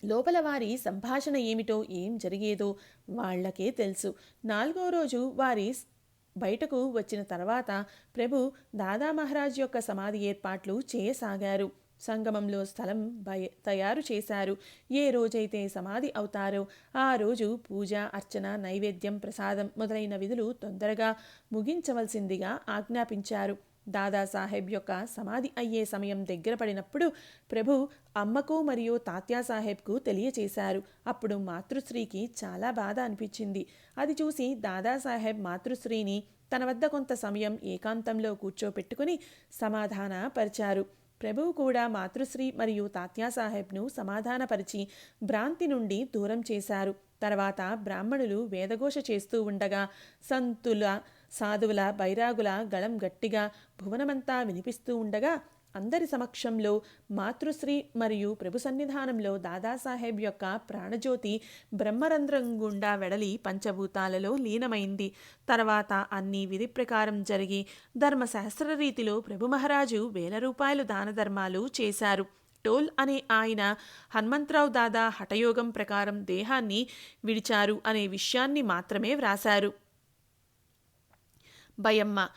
లోపల వారి సంభాషణ ఏమిటో, ఏం జరిగేదో వాళ్లకే తెలుసు. 4వ రోజు వారి బయటకు వచ్చిన తర్వాత ప్రభు దాదా మహారాజ్ యొక్క సమాధి ఏర్పాట్లు చేయసాగారు. సంగమంలో స్థలం తయారు చేశారు. ఏ రోజైతే సమాధి అవుతారో ఆ రోజు పూజ, అర్చన, నైవేద్యం, ప్రసాదం మొదలైన విధులు తొందరగా ముగించవలసిందిగా ఆజ్ఞాపించారు. దాదాసాహెబ్ యొక్క సమాధి అయ్యే సమయం దగ్గర పడినప్పుడు ప్రభు అమ్మకు మరియు తాత్యాసాహెబ్కు తెలియచేశారు. అప్పుడు మాతృశ్రీకి చాలా బాధ అనిపించింది. అది చూసి దాదాసాహెబ్ మాతృశ్రీని తన వద్ద కొంత సమయం ఏకాంతంలో కూర్చోపెట్టుకుని సమాధాన పరిచారు. ప్రభువు కూడా మాతృశ్రీ మరియు తాత్యాసాహెబ్ను సమాధానపరిచి భ్రాంతి నుండి దూరం చేశారు. తర్వాత బ్రాహ్మణులు వేదఘోష చేస్తూ ఉండగా సంతుల, సాధువుల, బైరాగుల గళం గట్టిగా భువనమంతా వినిపిస్తూ ఉండగా అందరి సమక్షంలో మాతృశ్రీ మరియు ప్రభు సన్నిధానంలో దాదాసాహెబ్ యొక్క ప్రాణజ్యోతి బ్రహ్మరంధ్రం గుండా వెడలి పంచభూతాలలో లీనమైంది. తర్వాత అన్ని విధి ప్రకారం జరిగి ధర్మశాస్త్ర రీతిలో ప్రభు మహారాజు 1000 రూపాయలు దాన ధర్మాలు చేశారు. టోల్ అనే ఆయన హనుమంతరావు దాదా హఠయోగం ప్రకారం దేహాన్ని విడిచారు అనే విషయాన్ని మాత్రమే వ్రాశారు. బయమ్మ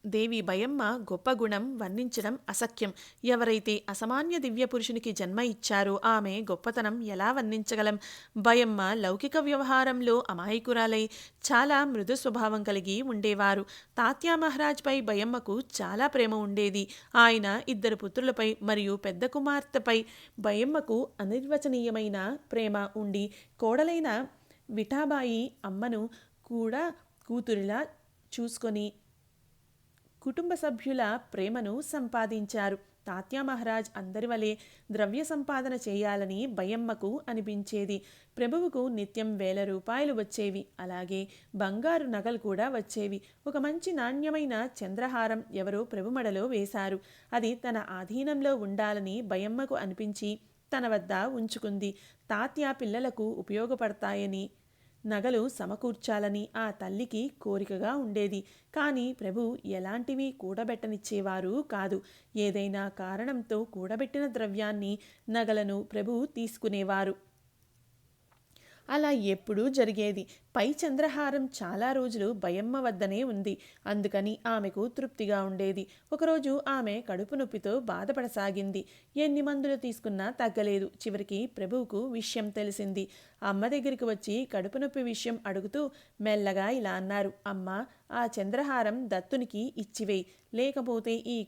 దేవి బయమ్మ గొప్ప గుణం వర్ణించడం అసఖ్యం. ఎవరైతే అసామాన్య దివ్య పురుషునికి జన్మ ఇచ్చారో ఆమె గొప్పతనం ఎలా వర్ణించగలం? బయమ్మ లౌకిక వ్యవహారంలో అమాయకురాలై చాలా మృదు స్వభావం కలిగి ఉండేవారు. తాత్యా మహారాజ్పై బయమ్మకు చాలా ప్రేమ ఉండేది. ఆయన 2 పుత్రులపై మరియు పెద్ద కుమార్తెపై బయమ్మకు అనిర్వచనీయమైన ప్రేమ ఉండి కోడలైన విఠాబాయి అమ్మను కూడా కూతురిలా చూసుకొని కుటుంబ సభ్యుల ప్రేమను సంపాదించారు. తాత్యా మహారాజ్ అందరి వలె ద్రవ్య సంపాదన చేయాలని బయమ్మకు అనిపించేది. ప్రభువుకు నిత్యం 1000 రూపాయలు వచ్చేవి. అలాగే బంగారు నగలు కూడా వచ్చేవి. ఒక మంచి నాణ్యమైన చంద్రహారం ఎవరో ప్రభు మెడలో వేశారు. అది తన ఆధీనంలో ఉండాలని బయమ్మకు అనిపించి తన వద్ద ఉంచుకుంది. తాత్యా పిల్లలకు ఉపయోగపడతాయని నగలు సమకూర్చాలని ఆ తల్లికి కోరికగా ఉండేది. కానీ ప్రభు ఎలాంటివి కూడబెట్టనిచ్చేవారు కాదు. ఏదైనా కారణంతో కూడబెట్టిన ద్రవ్యాన్ని, నగలను ప్రభు తీసుకునేవారు. అలా ఎప్పుడూ జరిగేది. పై చంద్రహారం చాలా రోజులు బయమ్మ వద్దనే ఉంది. అందుకని ఆమెకు తృప్తిగా ఉండేది. ఒకరోజు ఆమె కడుపు నొప్పితో బాధపడసాగింది. ఎన్ని మందులు తీసుకున్నా తగ్గలేదు. చివరికి ప్రభువుకు విషయం తెలిసింది. అమ్మ దగ్గరికి వచ్చి కడుపు నొప్పి విషయం అడుగుతూ మెల్లగా ఇలా అన్నారు: అమ్మా, ఆ చంద్రహారం దత్తునికి ఇచ్చివేయి, లేకపోతే ఈ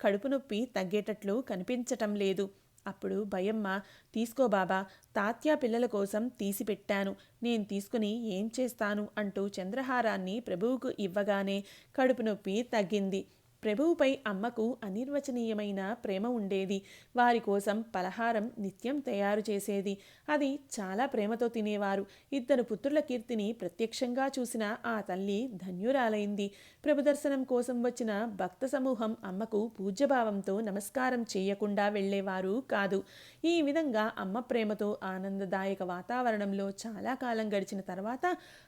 కడుపు నొప్పి తగ్గేటట్లు కనిపించటం లేదు. అప్పుడు భయమ్మ, తీసుకో బాబా, తాత్య పిల్లల కోసం తీసిపెట్టాను, నేను తీసుకుని ఏం చేస్తాను అంటూ చంద్రహారాన్ని ప్రభువుకు ఇవ్వగానే కడుపు నొప్పి తగ్గింది. ప్రభువుపై అమ్మకు అనిర్వచనీయమైన ప్రేమ ఉండేది. వారి కోసం పలహారం నిత్యం తయారు చేసేది. అది చాలా ప్రేమతో తినేవారు. ఇద్దరు పుత్రుల కీర్తిని ప్రత్యక్షంగా చూసిన ఆ తల్లి ధన్యురాలైంది. ప్రభు దర్శనం కోసం వచ్చిన భక్త సమూహం అమ్మకు పూజ్యభావంతో నమస్కారం చేయకుండా వెళ్ళేవారు కాదు. ఈ విధంగా అమ్మ ప్రేమతో ఆనందదాయక వాతావరణంలో చాలా కాలం గడిచిన తర్వాత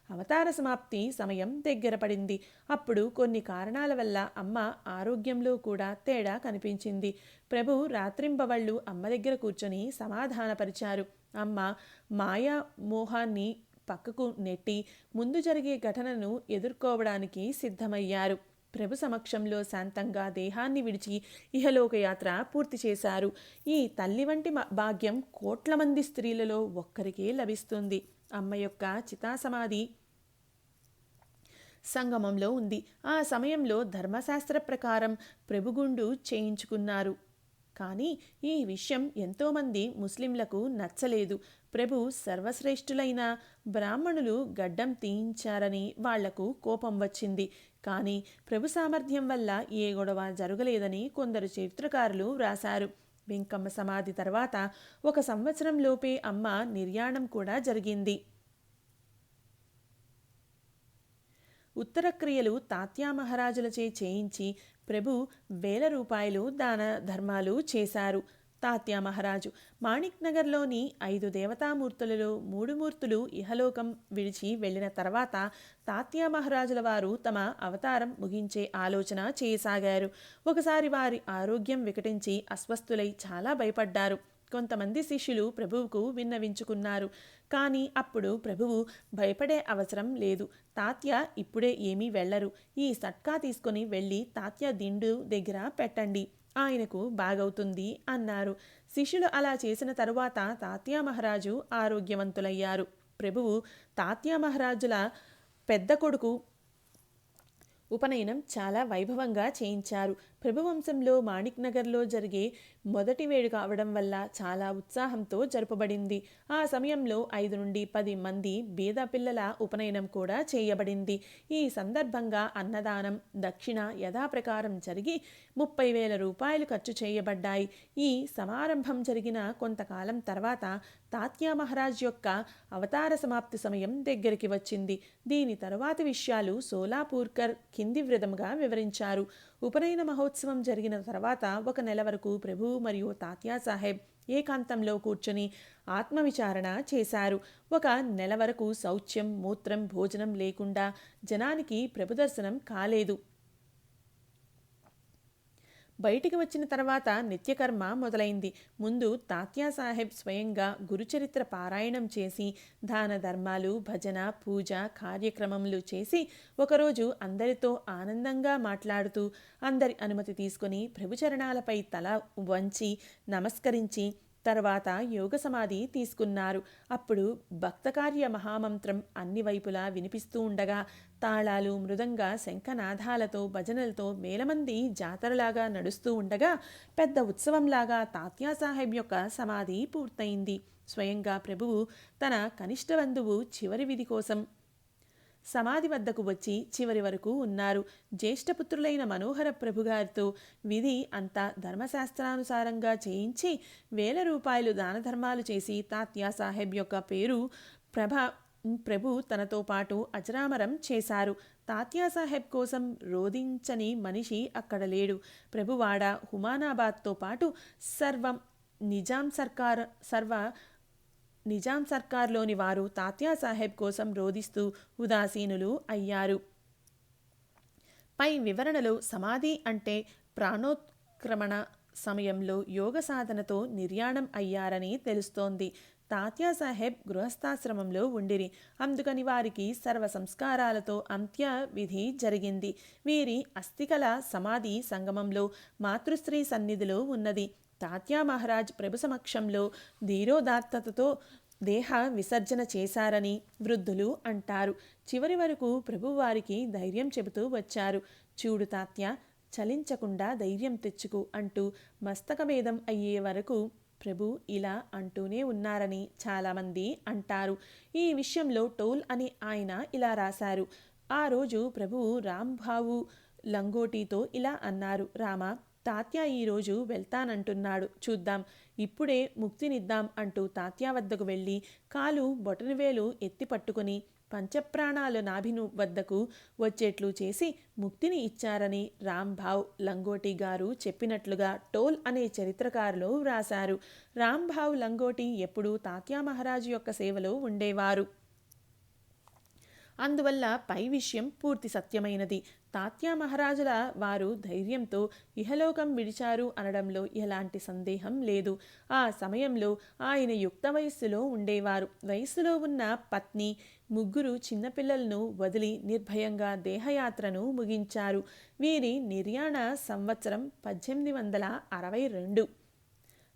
అవతార సమాప్తి సమయం దగ్గర పడింది. అప్పుడు కొన్ని కారణాల వల్ల అమ్మ ఆరోగ్యంలో కూడా తేడా కనిపించింది. ప్రభు రాత్రింబవళ్ళు అమ్మ దగ్గర కూర్చొని సమాధానపరిచారు. అమ్మ మాయా మోహాన్ని పక్కకు నెట్టి ముందు జరిగే ఘటనను ఎదుర్కోవడానికి సిద్ధమయ్యారు. ప్రభు సమక్షంలో శాంతంగా దేహాన్ని విడిచి ఇహలోకయాత్ర పూర్తి చేశారు. ఈ తల్లి వంటి భాగ్యం కోట్ల మంది స్త్రీలలో ఒక్కరికే లభిస్తుంది. అమ్మ యొక్క చితాసమాధి సంగమంలో ఉంది. ఆ సమయంలో ధర్మశాస్త్ర ప్రకారం ప్రభుగుండు చేయించుకున్నారు. కానీ ఈ విషయం ఎంతోమంది ముస్లింలకు నచ్చలేదు. ప్రభు సర్వశ్రేష్ఠులైన బ్రాహ్మణులు గడ్డం తీయించారని వాళ్లకు కోపం వచ్చింది. కానీ ప్రభు సామర్థ్యం వల్ల ఏ గొడవ జరగలేదని కొందరు చరిత్రకారులు వ్రాశారు. వెంకమ్మ సమాధి తర్వాత 1 సంవత్సరం లోపే అమ్మ నిర్యాణం కూడా జరిగింది. ఉత్తర క్రియలు తాత్యా మహారాజులచే చేయించి ప్రభు ₹1000 దాన ధర్మాలు చేశారు. తాత్యా మహారాజు మాణిక్ నగర్లోని 5 దేవతామూర్తులలో 3 మూర్తులు ఇహలోకం విడిచి వెళ్లిన తర్వాత తాత్యా మహారాజుల వారు తమ అవతారం ముగించే ఆలోచన చేయసాగారు. ఒకసారి వారి ఆరోగ్యం వికటించి అస్వస్థులై చాలా భయపడ్డారు. కొంతమంది శిష్యులు ప్రభువుకు విన్నవించుకున్నారు. కానీ అప్పుడు ప్రభువు, భయపడే అవసరం లేదు, తాత్య ఇప్పుడే ఏమీ వెళ్లరు, ఈ సట్కా తీసుకుని వెళ్ళి తాత్య దిండు దగ్గర పెట్టండి, ఆయనకు బాగవుతుంది అన్నారు. శిష్యులు అలా చేసిన తరువాత తాత్యా మహారాజు ఆరోగ్యవంతులయ్యారు. ప్రభువు తాత్యా మహారాజుల పెద్ద కొడుకు ఉపనయనం చాలా వైభవంగా చేయించారు. ప్రభువంశంలో మాణిక్ నగర్లో జరిగే మొదటి వేడుక అవడం వల్ల చాలా ఉత్సాహంతో జరుపబడింది. ఆ సమయంలో 5 నుండి 10 మంది బీద పిల్లల ఉపనయనం కూడా చేయబడింది. ఈ సందర్భంగా అన్నదానం, దక్షిణ యథాప్రకారం జరిగి ₹30,000 ఖర్చు చేయబడ్డాయి. ఈ సమారంభం జరిగిన కొంతకాలం తర్వాత తాత్యా మహారాజ్ యొక్క అవతార సమాప్తి సమయం దగ్గరికి వచ్చింది. దీని తరువాతి విషయాలు సోలాపూర్కర్ కింది విధంగా వివరించారు. ఉపనయన మహోత్సవం జరిగిన తర్వాత 1 నెల వరకు ప్రభు మరియు తాత్యా సాహెబ్ ఏకాంతంలో కూర్చొని ఆత్మవిచారణ చేశారు. 1 నెల వరకు శౌచ్యం, మూత్రం, భోజనం లేకుండా జనానికి ప్రభు దర్శనం కాలేదు. బయటికి వచ్చిన తర్వాత నిత్యకర్మ మొదలైంది. ముందు తాత్యా సాహెబ్ స్వయంగా గురుచరిత్ర పారాయణం చేసి దాన ధర్మాలు, భజన, పూజ కార్యక్రమములు చేసి ఒకరోజు అందరితో ఆనందంగా మాట్లాడుతూ అందరి అనుమతి తీసుకుని ప్రభుచరణాలపై తల వంచి నమస్కరించి తర్వాత యోగ సమాధి తీసుకున్నారు. అప్పుడు భక్తకార్య మహామంత్రం అన్ని వైపులా వినిపిస్తూ ఉండగా తాళాలు, మృదంగ, శంఖనాదాలతో, భజనలతో వేలమంది జాతరలాగా నడుస్తూ ఉండగా పెద్ద ఉత్సవంలాగా తాత్యా సాహెబ్ యొక్క సమాధి పూర్తయింది. స్వయంగా ప్రభువు తన కనిష్ట బంధువు చివరి విధి కోసం సమాధి వద్దకు వచ్చి చివరి వరకు ఉన్నారు. జ్యేష్ఠపుత్రులైన మనోహర ప్రభుగారితో విధి అంతా ధర్మశాస్త్రానుసారంగా చేయించి ₹1,000 దాన ధర్మాలు చేసి తాత్యా సాహెబ్ యొక్క పేరు ప్రభు తనతో పాటు అజరామరం చేశారు. తాత్యా సాహెబ్ కోసం రోధించని మనిషి అక్కడ లేడు. ప్రభువాడ, హుమానాబాద్తో పాటు నిజాం సర్కార్ నిజాం సర్కార్లోని వారు తాత్యాసాహెబ్ కోసం రోదిస్తూ ఉదాసీనులు అయ్యారు. పై వివరణలో సమాధి అంటే ప్రాణోత్క్రమణ సమయంలో యోగ సాధనతో నిర్యాణం అయ్యారని తెలుస్తోంది. తాత్యాసాహెబ్ గృహస్థాశ్రమంలో ఉండిరి. అందుకని వారికి సర్వ సంస్కారాలతో అంత్య విధి జరిగింది. వీరి అస్థికల సమాధి సంగమంలో మాతృశ్రీ సన్నిధిలో ఉన్నది. తాత్యా మహారాజ్ ప్రభు సమక్షంలో ధీరోదాత్తతతో దేహ విసర్జన చేశారని వృద్ధులు అంటారు. చివరి వరకు ప్రభువారికి ధైర్యం చెబుతూ వచ్చారు. చూడు తాత్య, చలించకుండా ధైర్యం తెచ్చుకు అంటూ మస్తకభేదం అయ్యే వరకు ప్రభు ఇలా అంటూనే ఉన్నారని చాలామంది అంటారు. ఈ విషయంలో టోల్ అని ఆయన ఇలా రాశారు. ఆ రోజు ప్రభువు రాంబావు లంగోటీతో ఇలా అన్నారు. రామా, తాత్య ఈరోజు వెళ్తానంటున్నాడు, చూద్దాం, ఇప్పుడే ముక్తినిద్దాం అంటూ తాత్య వద్దకు వెళ్ళి కాలు బొటనవేలు ఎత్తి పట్టుకుని పంచప్రాణాలు నాభిను వద్దకు వచ్చేట్లు చేసి ముక్తిని ఇచ్చారని రాంబావ్ లంగోటి గారు చెప్పినట్లుగా టోల్ అనే చరిత్రకారులు వ్రాశారు. రాంబావ్ లంగోటి ఎప్పుడూ తాత్యా మహారాజు యొక్క సేవలో ఉండేవారు. అందువల్ల పై విషయం పూర్తి సత్యమైనది. తాత్యా మహారాజుల వారు ధైర్యంతో ఇహలోకం విడిచారు అనడంలో ఎలాంటి సందేహం లేదు. ఆ సమయంలో ఆయన యుక్త వయస్సులో ఉండేవారు. వయస్సులో ఉన్న పత్ని, 3 చిన్నపిల్లలను వదిలి నిర్భయంగా దేహయాత్రను ముగించారు. వీరి నిర్యాణ సంవత్సరం 1862.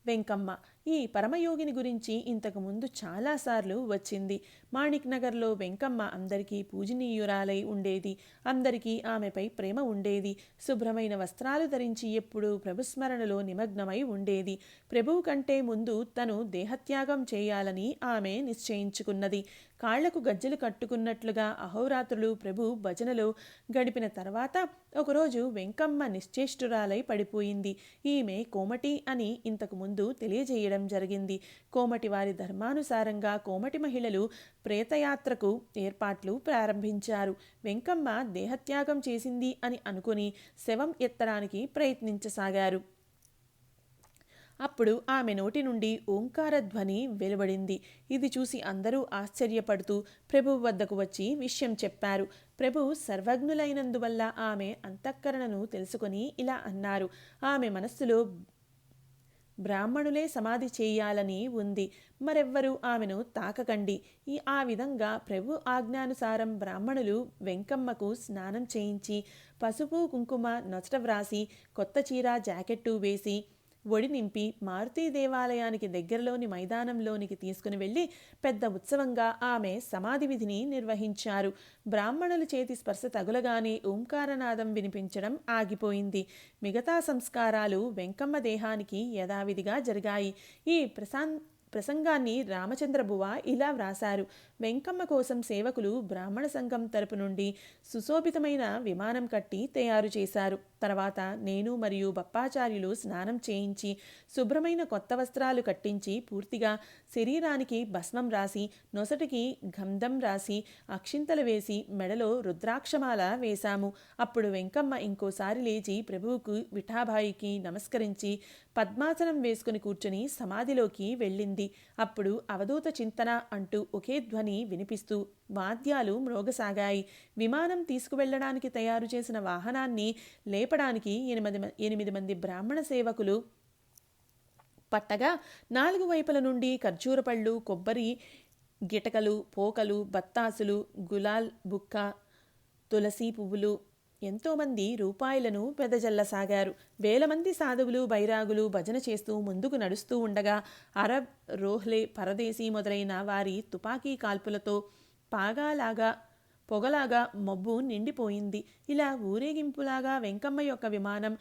వెంకమ్మ ఈ పరమయోగిని గురించి ఇంతకుముందు చాలాసార్లు వచ్చింది. మాణిక్ నగర్లో వెంకమ్మ అందరికీ పూజనీయురాలై ఉండేది. అందరికీ ఆమెపై ప్రేమ ఉండేది. శుభ్రమైన వస్త్రాలు ధరించి ఎప్పుడూ ప్రభుస్మరణలో నిమగ్నమై ఉండేది. ప్రభువు కంటే ముందు తను దేహత్యాగం చేయాలని ఆమె నిశ్చయించుకున్నది. కాళ్లకు గజ్జెలు కట్టుకున్నట్లుగా అహోరాత్రులు ప్రభు భజనలో గడిపిన తర్వాత ఒకరోజు వెంకమ్మ నిశ్చేష్టురాలై పడిపోయింది. ఈమె కోమటి అని ఇంతకుముందు తెలియజేయడం జరిగింది. కోమటి వారి ధర్మానుసారంగా కోమటి మహిళలు ప్రేతయాత్రకు ఏర్పాట్లు ప్రారంభించారు. వెంకమ్మ దేహత్యాగం చేసింది అని అనుకుని శవం ఎత్తడానికి ప్రయత్నించసాగారు. అప్పుడు ఆమె నోటి నుండి ఓంకారధ్వని వెలువడింది. ఇది చూసి అందరూ ఆశ్చర్యపడుతూ ప్రభు వద్దకు వచ్చి విషయం చెప్పారు. ప్రభు సర్వజ్ఞులైనందువల్ల ఆమె అంతఃకరణను తెలుసుకొని ఇలా అన్నారు. ఆమె మనస్సులో బ్రాహ్మణులే సమాధి చేయాలని ఉంది, మరెవ్వరూ ఆమెను తాకకండి. ఆ విధంగా ప్రభు ఆజ్ఞానుసారం బ్రాహ్మణులు వెంకమ్మకు స్నానం చేయించి పసుపు కుంకుమ నొసట వ్రాసి కొత్త చీర జాకెట్టు వేసి ఒడి నింపి మారుతీ దేవాలయానికి దగ్గరలోని మైదానంలోనికి తీసుకుని వెళ్ళి పెద్ద ఉత్సవంగా ఆమె సమాధి విధిని నిర్వహించారు. బ్రాహ్మణుల చేతి స్పర్శ తగులగానే ఓంకారనాదం వినిపించడం ఆగిపోయింది. మిగతా సంస్కారాలు వెంకమ్మ దేహానికి యథావిధిగా జరిగాయి. ఈ ప్రసంగాన్ని రామచంద్రబువ ఇలా వ్రాశారు. వెంకమ్మ కోసం సేవకులు బ్రాహ్మణ సంఘం తరపు నుండి సుశోభితమైన విమానం కట్టి తయారు చేశారు. తర్వాత నేను మరియు బప్పాచార్యులు స్నానం చేయించి శుభ్రమైన కొత్త వస్త్రాలు కట్టించి పూర్తిగా శరీరానికి భస్మం రాసి నొసటికి గంధం రాసి అక్షింతలు వేసి మెడలో రుద్రాక్షమాల వేశాము. అప్పుడు వెంకమ్మ ఇంకోసారి లేచి ప్రభువుకు విఠాబాయికి నమస్కరించి పద్మాసనం వేసుకుని కూర్చుని సమాధిలోకి వెళ్ళింది. అప్పుడు అవధూత చింతన అంటూ ఒకే ధ్వని వినిపిస్తూ వాద్యాలు మ్రోగసాగాయి. విమానం తీసుకువెళ్లడానికి తయారు చేసిన వాహనాన్ని లేపడానికి 8 మంది బ్రాహ్మణ సేవకులు పట్టగా 4 వైపుల నుండి ఖర్జూర పళ్ళు, కొబ్బరి గిటకలు, పోకలు, బత్తాసులు, గులాల్ బుక్క, తులసి పువ్వులు, ఎంతోమంది రూపాయలను వెదజల్లసాగారు. వేల మంది సాధువులు, బైరాగులు భజన చేస్తూ ముందుకు నడుస్తూ ఉండగా అరబ్, రోహ్లే, పరదేశీ మొదలైన వారి తుపాకీ కాల్పులతో పొగలాగా మబ్బు నిండిపోయింది. ఇలా ఊరేగింపులాగా వెంకమ్మ యొక్క విమానం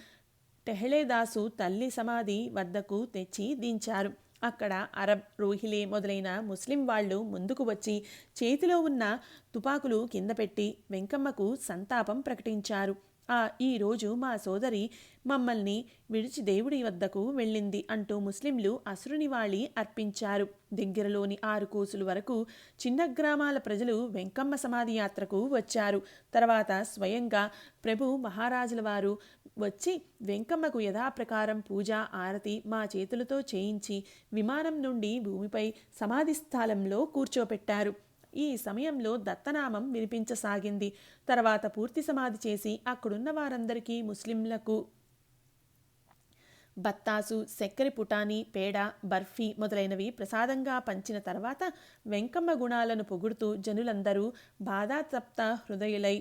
టెహ్లేదాసు తల్లి సమాధి వద్దకు తెచ్చి దించారు. అక్కడ అరబ్, రోహిలే మొదలైన ముస్లిం వాళ్ళు ముందుకు వచ్చి చేతిలో ఉన్న తుపాకులు కింద పెట్టి వెంకమ్మకు సంతాపం ప్రకటించారు. ఈరోజు మా సోదరి మమ్మల్ని విడిచి దేవుడి వద్దకు వెళ్ళింది అంటూ ముస్లింలు అసురునివాళి అర్పించారు. దగ్గరలోని 6 కోసుల వరకు చిన్న గ్రామాల ప్రజలు వెంకమ్మ సమాధి యాత్రకు వచ్చారు. తర్వాత స్వయంగా ప్రభు మహారాజుల వారు వచ్చి వెంకమ్మకు యథాప్రకారం పూజ ఆరతి మా చేతులతో చేయించి విమానం నుండి భూమిపై సమాధి స్థలంలో కూర్చోపెట్టారు. ఈ సమయంలో దత్తనామం వినిపించసాగింది. తర్వాత పూర్తి సమాధి చేసి అక్కడున్న వారందరికీ ముస్లింలకు బత్తాసు, చక్కెర పుటాని, పేడ, బర్ఫీ మొదలైనవి ప్రసాదంగా పంచిన తర్వాత వెంకమ్మ గుణాలను పొగుడుతూ జనులందరూ బాధాతప్త హృదయులై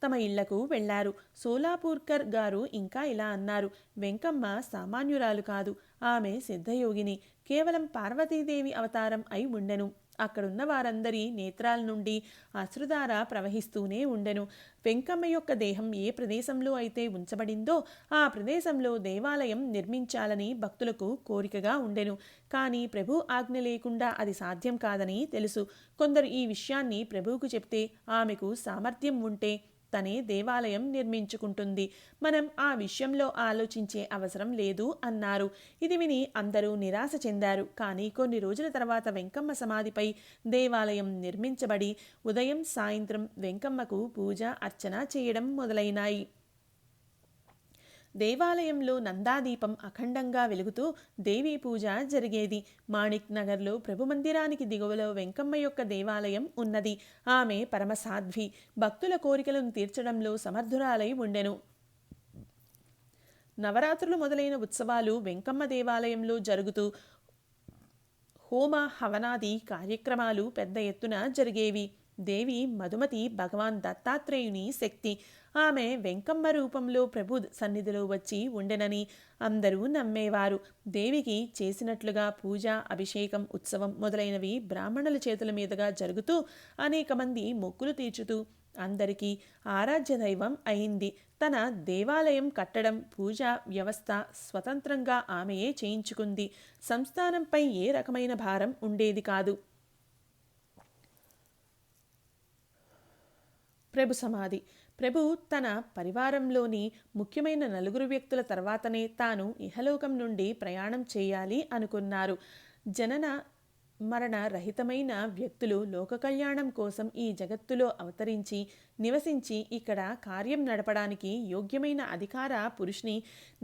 తమ ఇళ్లకు వెళ్లారు. సోలాపూర్కర్ గారు ఇంకా ఇలా అన్నారు: వెంకమ్మ సామాన్యురాలు కాదు, ఆమె సిద్ధయోగిని. కేవలం పార్వతీదేవి అవతారం అయి ఉండెను. అక్కడున్న వారందరి నేత్రాల నుండి అశ్రుధార ప్రవహిస్తూనే ఉండెను. వెంకమ్మ యొక్క దేహం ఏ ప్రదేశంలో అయితే ఉంచబడిందో ఆ ప్రదేశంలో దేవాలయం నిర్మించాలని భక్తులకు కోరికగా ఉండెను. కానీ ప్రభు ఆజ్ఞ లేకుండా అది సాధ్యం కాదని తెలుసు. కొందరు ఈ విషయాన్ని ప్రభువుకు చెప్తే ఆమెకు సామర్థ్యం ఉంటే తనే దేవాలయం నిర్మించుకుంటుంది, మనం ఆ విషయంలో ఆలోచించే అవసరం లేదు అన్నారు. ఇది విని అందరూ నిరాశ చెందారు. కానీ కొన్ని రోజుల తర్వాత వెంకమ్మ సమాధిపై దేవాలయం నిర్మించబడి ఉదయం సాయంత్రం వెంకమ్మకు పూజ అర్చన చేయడం మొదలైనాయి. దేవాలయంలో నందాదీపం అఖండంగా వెలుగుతూ దేవీ పూజ జరిగేది. మాణిక్ నగర్లో ప్రభు మందిరానికి దిగువలో వెంకమ్మ యొక్క దేవాలయం ఉన్నది. ఆమె పరమసాధ్వి, భక్తుల కోరికలను తీర్చడంలో సమర్థురాలై ఉండెను. నవరాత్రులు మొదలైన ఉత్సవాలు వెంకమ్మ దేవాలయంలో జరుగుతూ హోమ హవనాది కార్యక్రమాలు పెద్ద ఎత్తున జరిగేవి. దేవి మధుమతి భగవాన్ దత్తాత్రేయుని శక్తి. ఆమె వెంకమ్మ రూపంలో ప్రభు సన్నిధిలో వచ్చి ఉండెనని అందరూ నమ్మేవారు. దేవికి చేసినట్లుగా పూజ, అభిషేకం, ఉత్సవం మొదలైనవి బ్రాహ్మణుల చేతుల మీదుగా జరుగుతూ అనేక మంది మొక్కులు తీర్చుతూ అందరికీ ఆరాధ్య దైవం అయింది. తన దేవాలయం కట్టడం, పూజ వ్యవస్థ స్వతంత్రంగా ఆమెయే చేయించుకుంది. సంస్థానంపై ఏ రకమైన భారం ఉండేది కాదు. ప్రభు సమాధి. ప్రభు తన పరివారంలోని ముఖ్యమైన 4 వ్యక్తుల తర్వాతనే తాను ఇహలోకం నుండి ప్రయాణం చేయాలి అనుకున్నారు. జనన మరణ రహితమైన వ్యక్తులు లోక కళ్యాణం కోసం ఈ జగత్తులో అవతరించి నివసించి ఇక్కడ కార్యం నడపడానికి యోగ్యమైన అధికార పురుషుని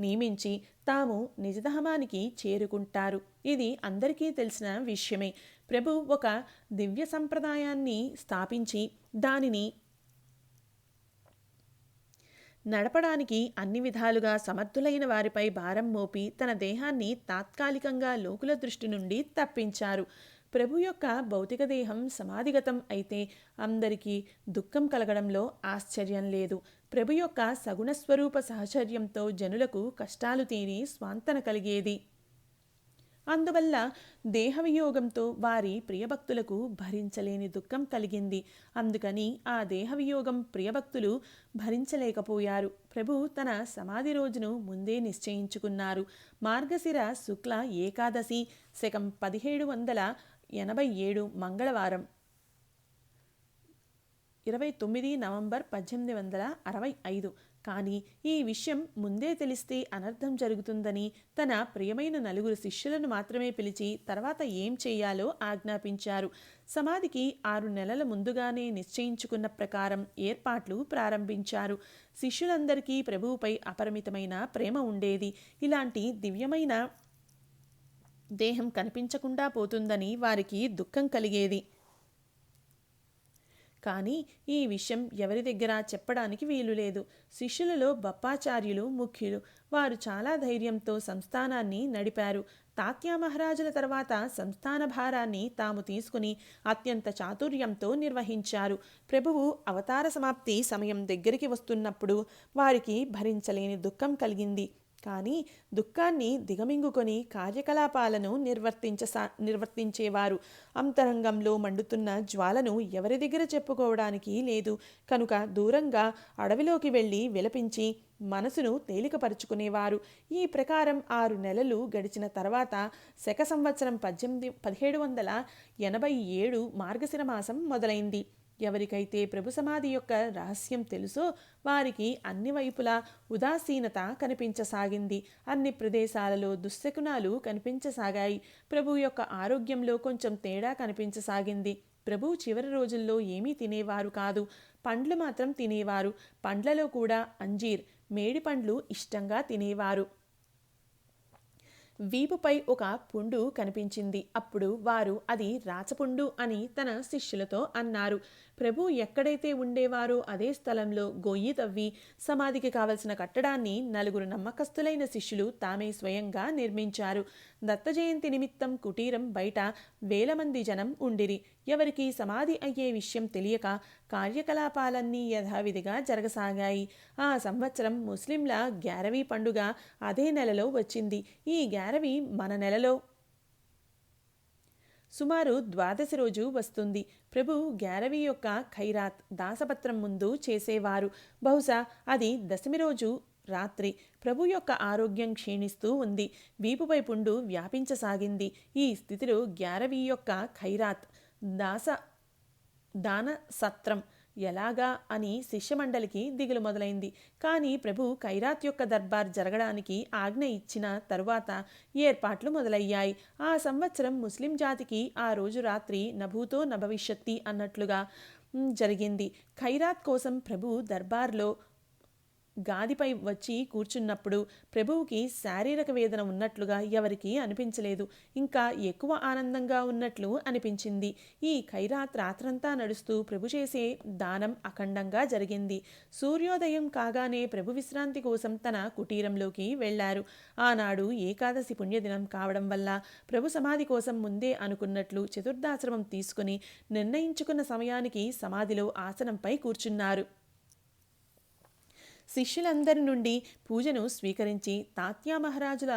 నియమించి తాము నిజధామానికి చేరుకుంటారు. ఇది అందరికీ తెలిసిన విషయమే. ప్రభు ఒక దివ్య సంప్రదాయాన్ని స్థాపించి దానిని నడపడానికి అన్ని విధాలుగా సమర్థులైన వారిపై భారం మోపి తన దేహాన్ని తాత్కాలికంగా లోకుల దృష్టి నుండి తప్పించారు. ప్రభు యొక్క భౌతిక దేహం సమాధిగతం అయితే అందరికీ దుఃఖం కలగడంలో ఆశ్చర్యం లేదు. ప్రభు యొక్క సగుణస్వరూప సహచర్యంతో జనులకు కష్టాలు తీరి స్వాంతన కలిగేది. అందువల్ల దేహవియోగంతో వారి ప్రియభక్తులకు భరించలేని దుఃఖం కలిగింది. అందుకని ఆ దేహవియోగం ప్రియభక్తులు భరించలేకపోయారు. ప్రభు తన సమాధి రోజును ముందే నిశ్చయించుకున్నారు. మార్గశిర శుక్ల ఏకాదశి, శకం 1787 మంగళవారం, 29 నవంబర్ 1865. కానీ ఈ విషయం ముందే తెలిస్తే అనర్థం జరుగుతుందని తన ప్రియమైన 4 శిష్యులను మాత్రమే పిలిచి తర్వాత ఏం చేయాలో ఆజ్ఞాపించారు. సమాధికి 6 నెలల ముందుగానే నిశ్చయించుకున్న ప్రకారం ఏర్పాట్లు ప్రారంభించారు. శిష్యులందరికీ ప్రభువుపై అపరిమితమైన ప్రేమ ఉండేది. ఇలాంటి దివ్యమైన దేహం కనిపించకుండా పోతుందని వారికి దుఃఖం కలిగేది. కానీ ఈ విషయం ఎవరి దగ్గర చెప్పడానికి వీలు లేదు. శిష్యులలో బప్పాచార్యులు ముఖ్యులు. వారు చాలా ధైర్యంతో సంస్థానాన్ని నడిపారు. తాత్యా మహారాజుల తర్వాత సంస్థాన భారాన్ని తాము తీసుకుని అత్యంత చాతుర్యంతో నిర్వహించారు. ప్రభువు అవతార సమాప్తి సమయం దగ్గరికి వస్తున్నప్పుడు వారికి భరించలేని దుఃఖం కలిగింది. కానీ దుఃఖాన్ని దిగమింగుకొని కార్యకలాపాలను నిర్వర్తించేవారు. అంతరంగంలో మండుతున్న జ్వాలను ఎవరి దగ్గర చెప్పుకోవడానికి లేదు కనుక దూరంగా అడవిలోకి వెళ్ళి విలపించి మనసును తేలికపరుచుకునేవారు. ఈ ప్రకారం 6 నెలలు గడిచిన తర్వాత శక సంవత్సరం 1787 మార్గశిర మాసం మొదలైంది. ఎవరికైతే ప్రభు సమాధి యొక్క రహస్యం తెలుసో వారికి అన్ని వైపులా ఉదాసీనత కనిపించసాగింది. అన్ని ప్రదేశాలలో దుశ్శకునాలు కనిపించసాగాయి. ప్రభు యొక్క ఆరోగ్యంలో కొంచెం తేడా కనిపించసాగింది. ప్రభు చివరి రోజుల్లో ఏమీ తినేవారు కాదు, పండ్లు మాత్రం తినేవారు. పండ్లలో కూడా అంజీర్, మేడిపండ్లు ఇష్టంగా తినేవారు. వీపుపై ఒక పుండు కనిపించింది. అప్పుడు వారు అది రాచపుండు అని తన శిష్యులతో అన్నారు. ప్రభు ఎక్కడైతే ఉండేవారో అదే స్థలంలో గొయ్యి తవ్వి సమాధికి కావలసిన కట్టడాన్ని 4 నమ్మకస్తులైన శిష్యులు తామే స్వయంగా నిర్మించారు. దత్త జయంతి నిమిత్తం కుటీరం బయట వేల మంది జనం ఉండిరి. ఎవరికి సమాధి అయ్యే విషయం తెలియక కార్యకలాపాలన్నీ యథావిధిగా జరగసాగాయి. ఆ సంవత్సరం ముస్లింల గ్యారవీ పండుగ అదే నెలలో వచ్చింది. ఈ గ్యారవీ మన నెలలో సుమారు ద్వాదశి రోజు వస్తుంది. ప్రభు గ్యారవీ యొక్క ఖైరాత్ దాసపత్రం ముందు చేసేవారు. బహుశా అది దశమి రోజు రాత్రి. ప్రభు యొక్క ఆరోగ్యం క్షీణిస్తూ ఉంది. వీపుపై పుండు వ్యాపించసాగింది. ఈ స్థితిలో గ్యారవీ యొక్క ఖైరాత్ దాన సత్రం ఎలాగా అని శిష్యమండలికి దిగులు మొదలైంది. కానీ ప్రభు ఖైరాత్ యొక్క దర్బార్ జరగడానికి ఆజ్ఞ ఇచ్చిన తరువాత ఏర్పాట్లు మొదలయ్యాయి. ఆ సంవత్సరం ముస్లిం జాతికి ఆ రోజు రాత్రి నభూతో నభవిష్యత్తి అన్నట్లుగా జరిగింది. ఖైరాత్ కోసం ప్రభు దర్బార్లో గాదిపై వచ్చి కూర్చున్నప్పుడు ప్రభువుకి శారీరక వేదన ఉన్నట్లుగా ఎవరికీ అనిపించలేదు. ఇంకా ఎక్కువ ఆనందంగా ఉన్నట్లు అనిపించింది. ఈ ఖైరాత్ రాత్రంతా నడుస్తూ ప్రభు చేసే దానం అఖండంగా జరిగింది. సూర్యోదయం కాగానే ప్రభు విశ్రాంతి కోసం తన కుటీరంలోకి వెళ్లారు. ఆనాడు ఏకాదశి పుణ్యదినం కావడం వల్ల ప్రభు సమాధి కోసం ముందే అనుకున్నట్లు చతుర్థాశ్రమం తీసుకుని నిర్ణయించుకున్న సమయానికి సమాధిలో ఆసనంపై కూర్చున్నారు. శిష్యులందరి నుండి పూజను స్వీకరించి తాత్యా మహారాజుల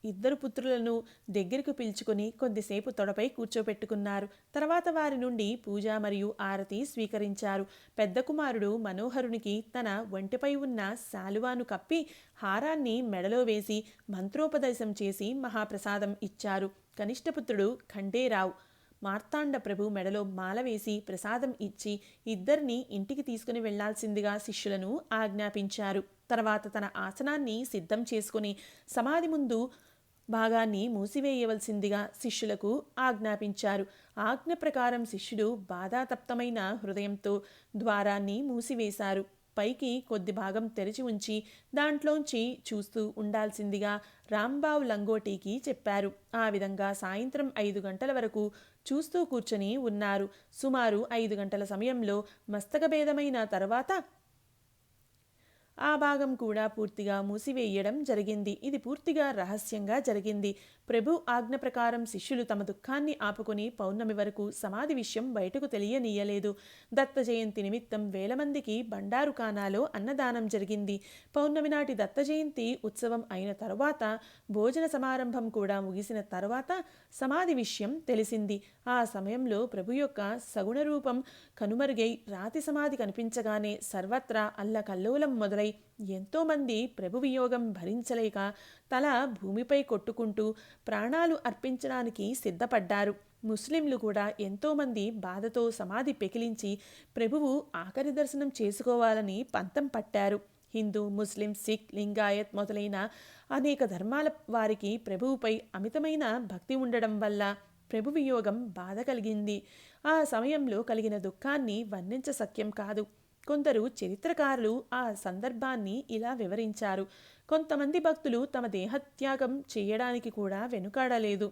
2 పుత్రులను దగ్గరకు పిలుచుకుని కొద్దిసేపు తొడపై కూర్చోపెట్టుకున్నారు. తర్వాత వారి నుండి పూజ మరియు ఆరతి స్వీకరించారు. పెద్ద కుమారుడు మనోహరునికి తన ఒంటిపై ఉన్న శాలువాను కప్పి హారాన్ని మెడలో వేసి మంత్రోపదేశం చేసి మహాప్రసాదం ఇచ్చారు. కనిష్టపుత్రుడు ఖండేరావు మార్తాండ ప్రభు మెడలో మాల వేసి ప్రసాదం ఇచ్చి ఇద్దరిని ఇంటికి తీసుకుని వెళ్లాల్సిందిగా శిష్యులను ఆజ్ఞాపించారు. తర్వాత తన ఆసనాన్ని సిద్ధం చేసుకుని సమాధి ముందు భాగాన్ని మూసివేయవలసిందిగా శిష్యులకు ఆజ్ఞాపించారు. ఆజ్ఞ ప్రకారం శిష్యుడు బాధాతప్తమైన హృదయంతో ద్వారాన్ని మూసివేశారు. పైకి కొద్ది భాగం తెరిచి ఉంచి దాంట్లోంచి చూస్తూ ఉండాల్సిందిగా రాంబావ్ లంగోటీకి చెప్పారు. ఆ విధంగా సాయంత్రం 5 గంటల వరకు చూస్తూ కూర్చొని ఉన్నారు. సుమారు 5 గంటల సమయంలో మస్తకభేదమైన తర్వాత ఆ భాగం కూడా పూర్తిగా మూసివేయడం జరిగింది. ఇది పూర్తిగా రహస్యంగా జరిగింది. ప్రభు ఆజ్ఞ ప్రకారం శిష్యులు తమ దుఃఖాన్ని ఆపుకొని పౌర్ణమి వరకు సమాధి విషయం బయటకు తెలియనీయలేదు. దత్త జయంతి నిమిత్తం వేల మందికి బండారు ఖానాలో అన్నదానం జరిగింది. పౌర్ణమి నాటి దత్త జయంతి ఉత్సవం అయిన తరువాత భోజన సమారంభం కూడా ముగిసిన తరువాత సమాధి విషయం తెలిసింది. ఆ సమయంలో ప్రభు యొక్క సగుణ రూపం కనుమరుగై రాతి సమాధి కనిపించగానే సర్వత్రా అల్లకల్లోలం మొదలై ఎంతోమంది ప్రభు వియోగం భరించలేక తల భూమిపై కొట్టుకుంటూ ప్రాణాలు అర్పించడానికి సిద్ధపడ్డారు. ముస్లింలు కూడా ఎంతోమంది బాధతో సమాధి పెకిలించి ప్రభువు ఆఖరి దర్శనం చేసుకోవాలని పంతం పట్టారు. హిందూ, ముస్లిం, సిక్, లింగాయత్ మొదలైన అనేక ధర్మాల వారికి ప్రభువుపై అమితమైన భక్తి ఉండడం వల్ల ప్రభు వియోగం బాధ కలిగింది. ఆ సమయంలో కలిగిన దుఃఖాన్ని వర్ణించశక్యం కాదు. కొందరు చరిత్రకారులు ఆ సందర్భాన్ని ఇలా వివరించారు. కొంతమంది భక్తులు తమ దేహత్యాగం చేయడానికి కూడా వెనుకాడలేదు.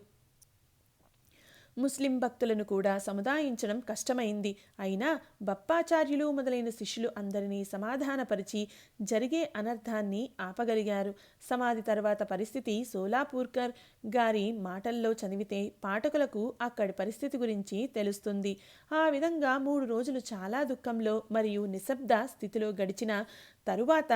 ముస్లిం భక్తులను కూడా సముదాయించడం కష్టమైంది. అయినా బప్పాచార్యులు మొదలైన శిష్యులు అందరినీ సమాధానపరిచి జరిగే అనర్థాన్ని ఆపగలిగారు. సమాధి తర్వాత పరిస్థితి సోలాపూర్కర్ గారి మాటల్లో చదివితే పాఠకులకు అక్కడి పరిస్థితి గురించి తెలుస్తుంది. ఆ విధంగా 3 రోజులు చాలా దుఃఖంలో మరియు నిశ్శబ్ద స్థితిలో గడిచిన తరువాత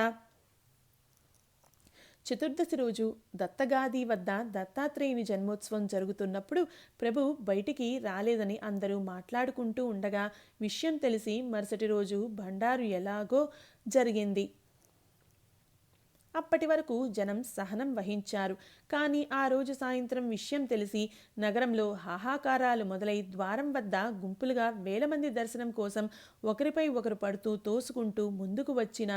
చతుర్దశి రోజు దత్తగాది వద్ద దత్తాత్రేయుని జన్మోత్సవం జరుగుతున్నప్పుడు ప్రభు బయటికి రాలేదని అందరూ మాట్లాడుకుంటూ ఉండగా విషయం తెలిసి మరుసటి రోజు బండారు ఎలాగో జరిగింది. అప్పటి వరకు జనం సహనం వహించారు. కానీ ఆ రోజు సాయంత్రం విషయం తెలిసి నగరంలో హాహాకారాలు మొదలై ద్వారం వద్ద గుంపులుగా వేల మంది దర్శనం కోసం ఒకరిపై ఒకరు పడుతూ తోసుకుంటూ ముందుకు వచ్చిన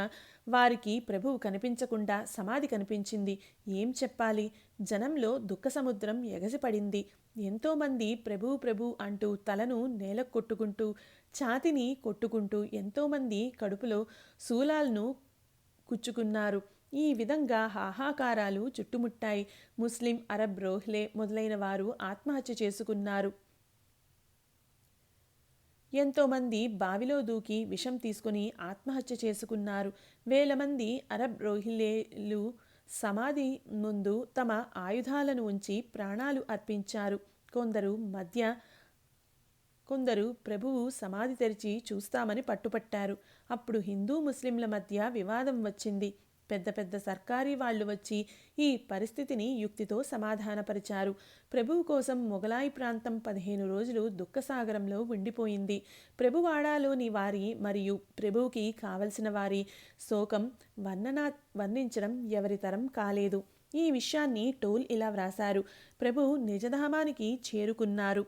వారికి ప్రభువు కనిపించకుండా సమాధి కనిపించింది. ఏం చెప్పాలి? జనంలో దుఃఖ సముద్రం ఎగసిపడింది. ఎంతోమంది ప్రభు ప్రభు అంటూ తలను నేల కొట్టుకుంటూ ఛాతిని కొట్టుకుంటూ ఎంతోమంది కడుపులో శూలాలను కుచ్చుకున్నారు. ఈ విధంగా హాహాకారాలు చుట్టుముట్టాయి. ముస్లిం, అరబ్, రోహ్లే మొదలైన వారు ఆత్మహత్య చేసుకున్నారు. ఎంతోమంది బావిలో దూకి విషం తీసుకుని ఆత్మహత్య చేసుకున్నారు. వేల మంది అరబ్ రోహిల్లేలు సమాధి ముందు తమ ఆయుధాలను ఉంచి ప్రాణాలు అర్పించారు. కొందరు ప్రభువు సమాధి తెరిచి చూస్తామని పట్టుపట్టారు. అప్పుడు హిందూ ముస్లింల మధ్య వివాదం వచ్చింది. పెద్ద పెద్ద సర్కారీ వాళ్లు వచ్చి ఈ పరిస్థితిని యుక్తితో సమాధానపరిచారు. ప్రభువు కోసం మొగలాయి ప్రాంతం 15 రోజులు దుఃఖసాగరంలో ఉండిపోయింది. ప్రభువాడాలోని వారి మరియు ప్రభువుకి కావలసిన వారి శోకం వర్ణించడం ఎవరి తరం కాలేదు. ఈ విషయాన్ని టోల్ ఇలా వ్రాశారు: ప్రభు నిజధామానికి చేరుకున్నారు.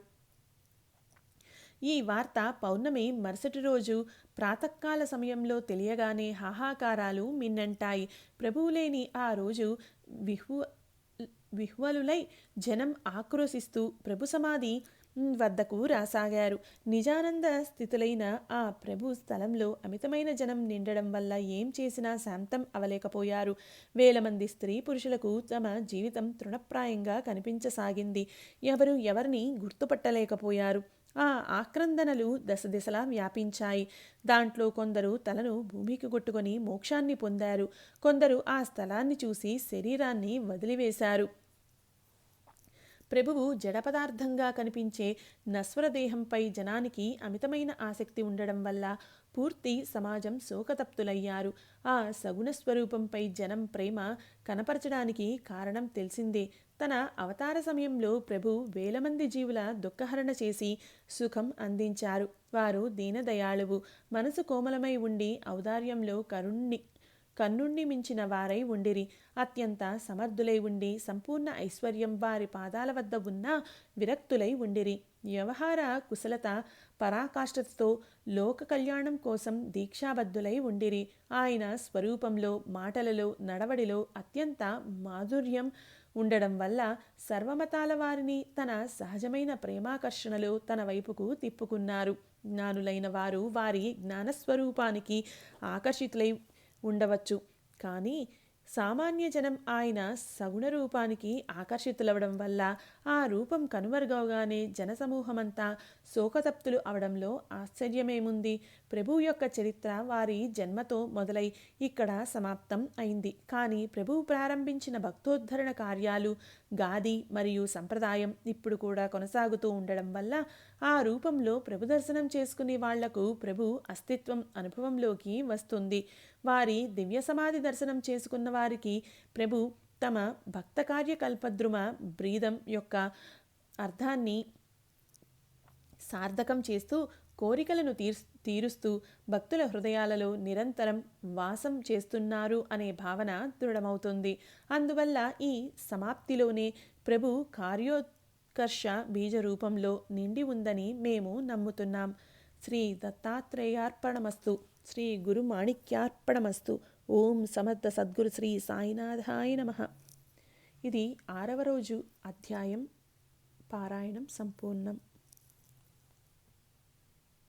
ఈ వార్త పౌర్ణమి మరుసటి రోజు ప్రాతకాల సమయంలో తెలియగానే హాహాకారాలు మిన్నంటాయి. ప్రభువు లేని ఆ రోజు విహ్వలులై జనం ఆక్రోశిస్తూ ప్రభు సమాధి వద్దకు రాసాగారు. నిజానంద స్థితులైన ఆ ప్రభు స్థలంలో అమితమైన జనం నిండడం వల్ల ఏం చేసినా శాంతం అవలేకపోయారు. వేల మంది స్త్రీ పురుషులకు తమ జీవితం తృణప్రాయంగా కనిపించసాగింది. ఎవరు ఎవరిని గుర్తుపట్టలేకపోయారు. ఆ ఆక్రందనలు దశదిశలా వ్యాపించాయి. దాంట్లో కొందరు తలను భూమికి కొట్టుకొని మోక్షాన్ని పొందారు. కొందరు ఆ స్థలాన్ని చూసి శరీరాన్ని వదిలివేశారు. ప్రభువు జడపదార్థంగా కనిపించే నశ్వరదేహంపై జనానికి అమితమైన ఆసక్తి ఉండడం వల్ల పూర్తి సమాజం శోకతప్తులయ్యారు. ఆ సగుణ స్వరూపంపై జనం ప్రేమ కనపరచడానికి కారణం తెలిసిందే. తన అవతార సమయంలో ప్రభు వేల మంది జీవుల దుఃఖహరణ చేసి సుఖం అందించారు. వారు దీనదయాళువు, మనసు కోమలమై ఉండి ఔదార్యంలో కన్నుణ్ణి మించిన వారై ఉండిరి. అత్యంత సమర్థులై ఉండి సంపూర్ణ ఐశ్వర్యం వారి పాదాల వద్ద ఉన్న విరక్తులై ఉండిరి. వ్యవహార కుశలత పరాకాష్ఠతో లోక కళ్యాణం కోసం దీక్షాబద్ధులై ఉండిరి. ఆయన స్వరూపంలో, మాటలలో, నడవడిలో అత్యంత మాధుర్యం ఉండడం వల్ల సర్వమతాల వారిని తన సహజమైన ప్రేమాకర్షణలో తన వైపుకు తిప్పుకున్నారు. జ్ఞానులైన వారు వారి జ్ఞానస్వరూపానికి ఆకర్షితులై ఉండవచ్చు, కానీ సామాన్య జనం ఆయన సగుణ రూపానికి ఆకర్షితులవడం వల్ల ఆ రూపం కనుమరుగవగానే జనసమూహమంతా శోకతప్తులు అవడంలో ఆశ్చర్యమేముంది? ప్రభువు యొక్క చరిత్ర వారి జన్మతో మొదలై ఇక్కడ సమాప్తం అయింది. కానీ ప్రభువు ప్రారంభించిన భక్తోద్ధరణ కార్యాలు, గాది మరియు సంప్రదాయం ఇప్పుడు కూడా కొనసాగుతూ ఉండడం వల్ల ఆ రూపంలో ప్రభు దర్శనం చేసుకునే వాళ్లకు ప్రభు అస్తిత్వం అనుభవంలోకి వస్తుంది. వారి దివ్య సమాధి దర్శనం చేసుకున్న వారికి ప్రభు తమ భక్త కార్యకల్పద్రుమ బ్రీదం యొక్క అర్థాన్ని సార్థకం చేస్తూ కోరికలను తీరుస్తూ భక్తుల హృదయాలలో నిరంతరం వాసం చేస్తున్నారు అనే భావన దృఢమవుతుంది. అందువల్ల ఈ సమాప్తిలోనే ప్రభు కార్యోత్కర్ష బీజ రూపంలో నిండి ఉందని మేము నమ్ముతున్నాం. శ్రీ దత్తాత్రేయార్పణమస్తు. శ్రీ గురు మాణిక్యార్పణమస్తు. ఓం సమర్థ సద్గురు శ్రీ సాయినాథాయ నమః. ఇది 6వ రోజు అధ్యాయం పారాయణం సంపూర్ణం.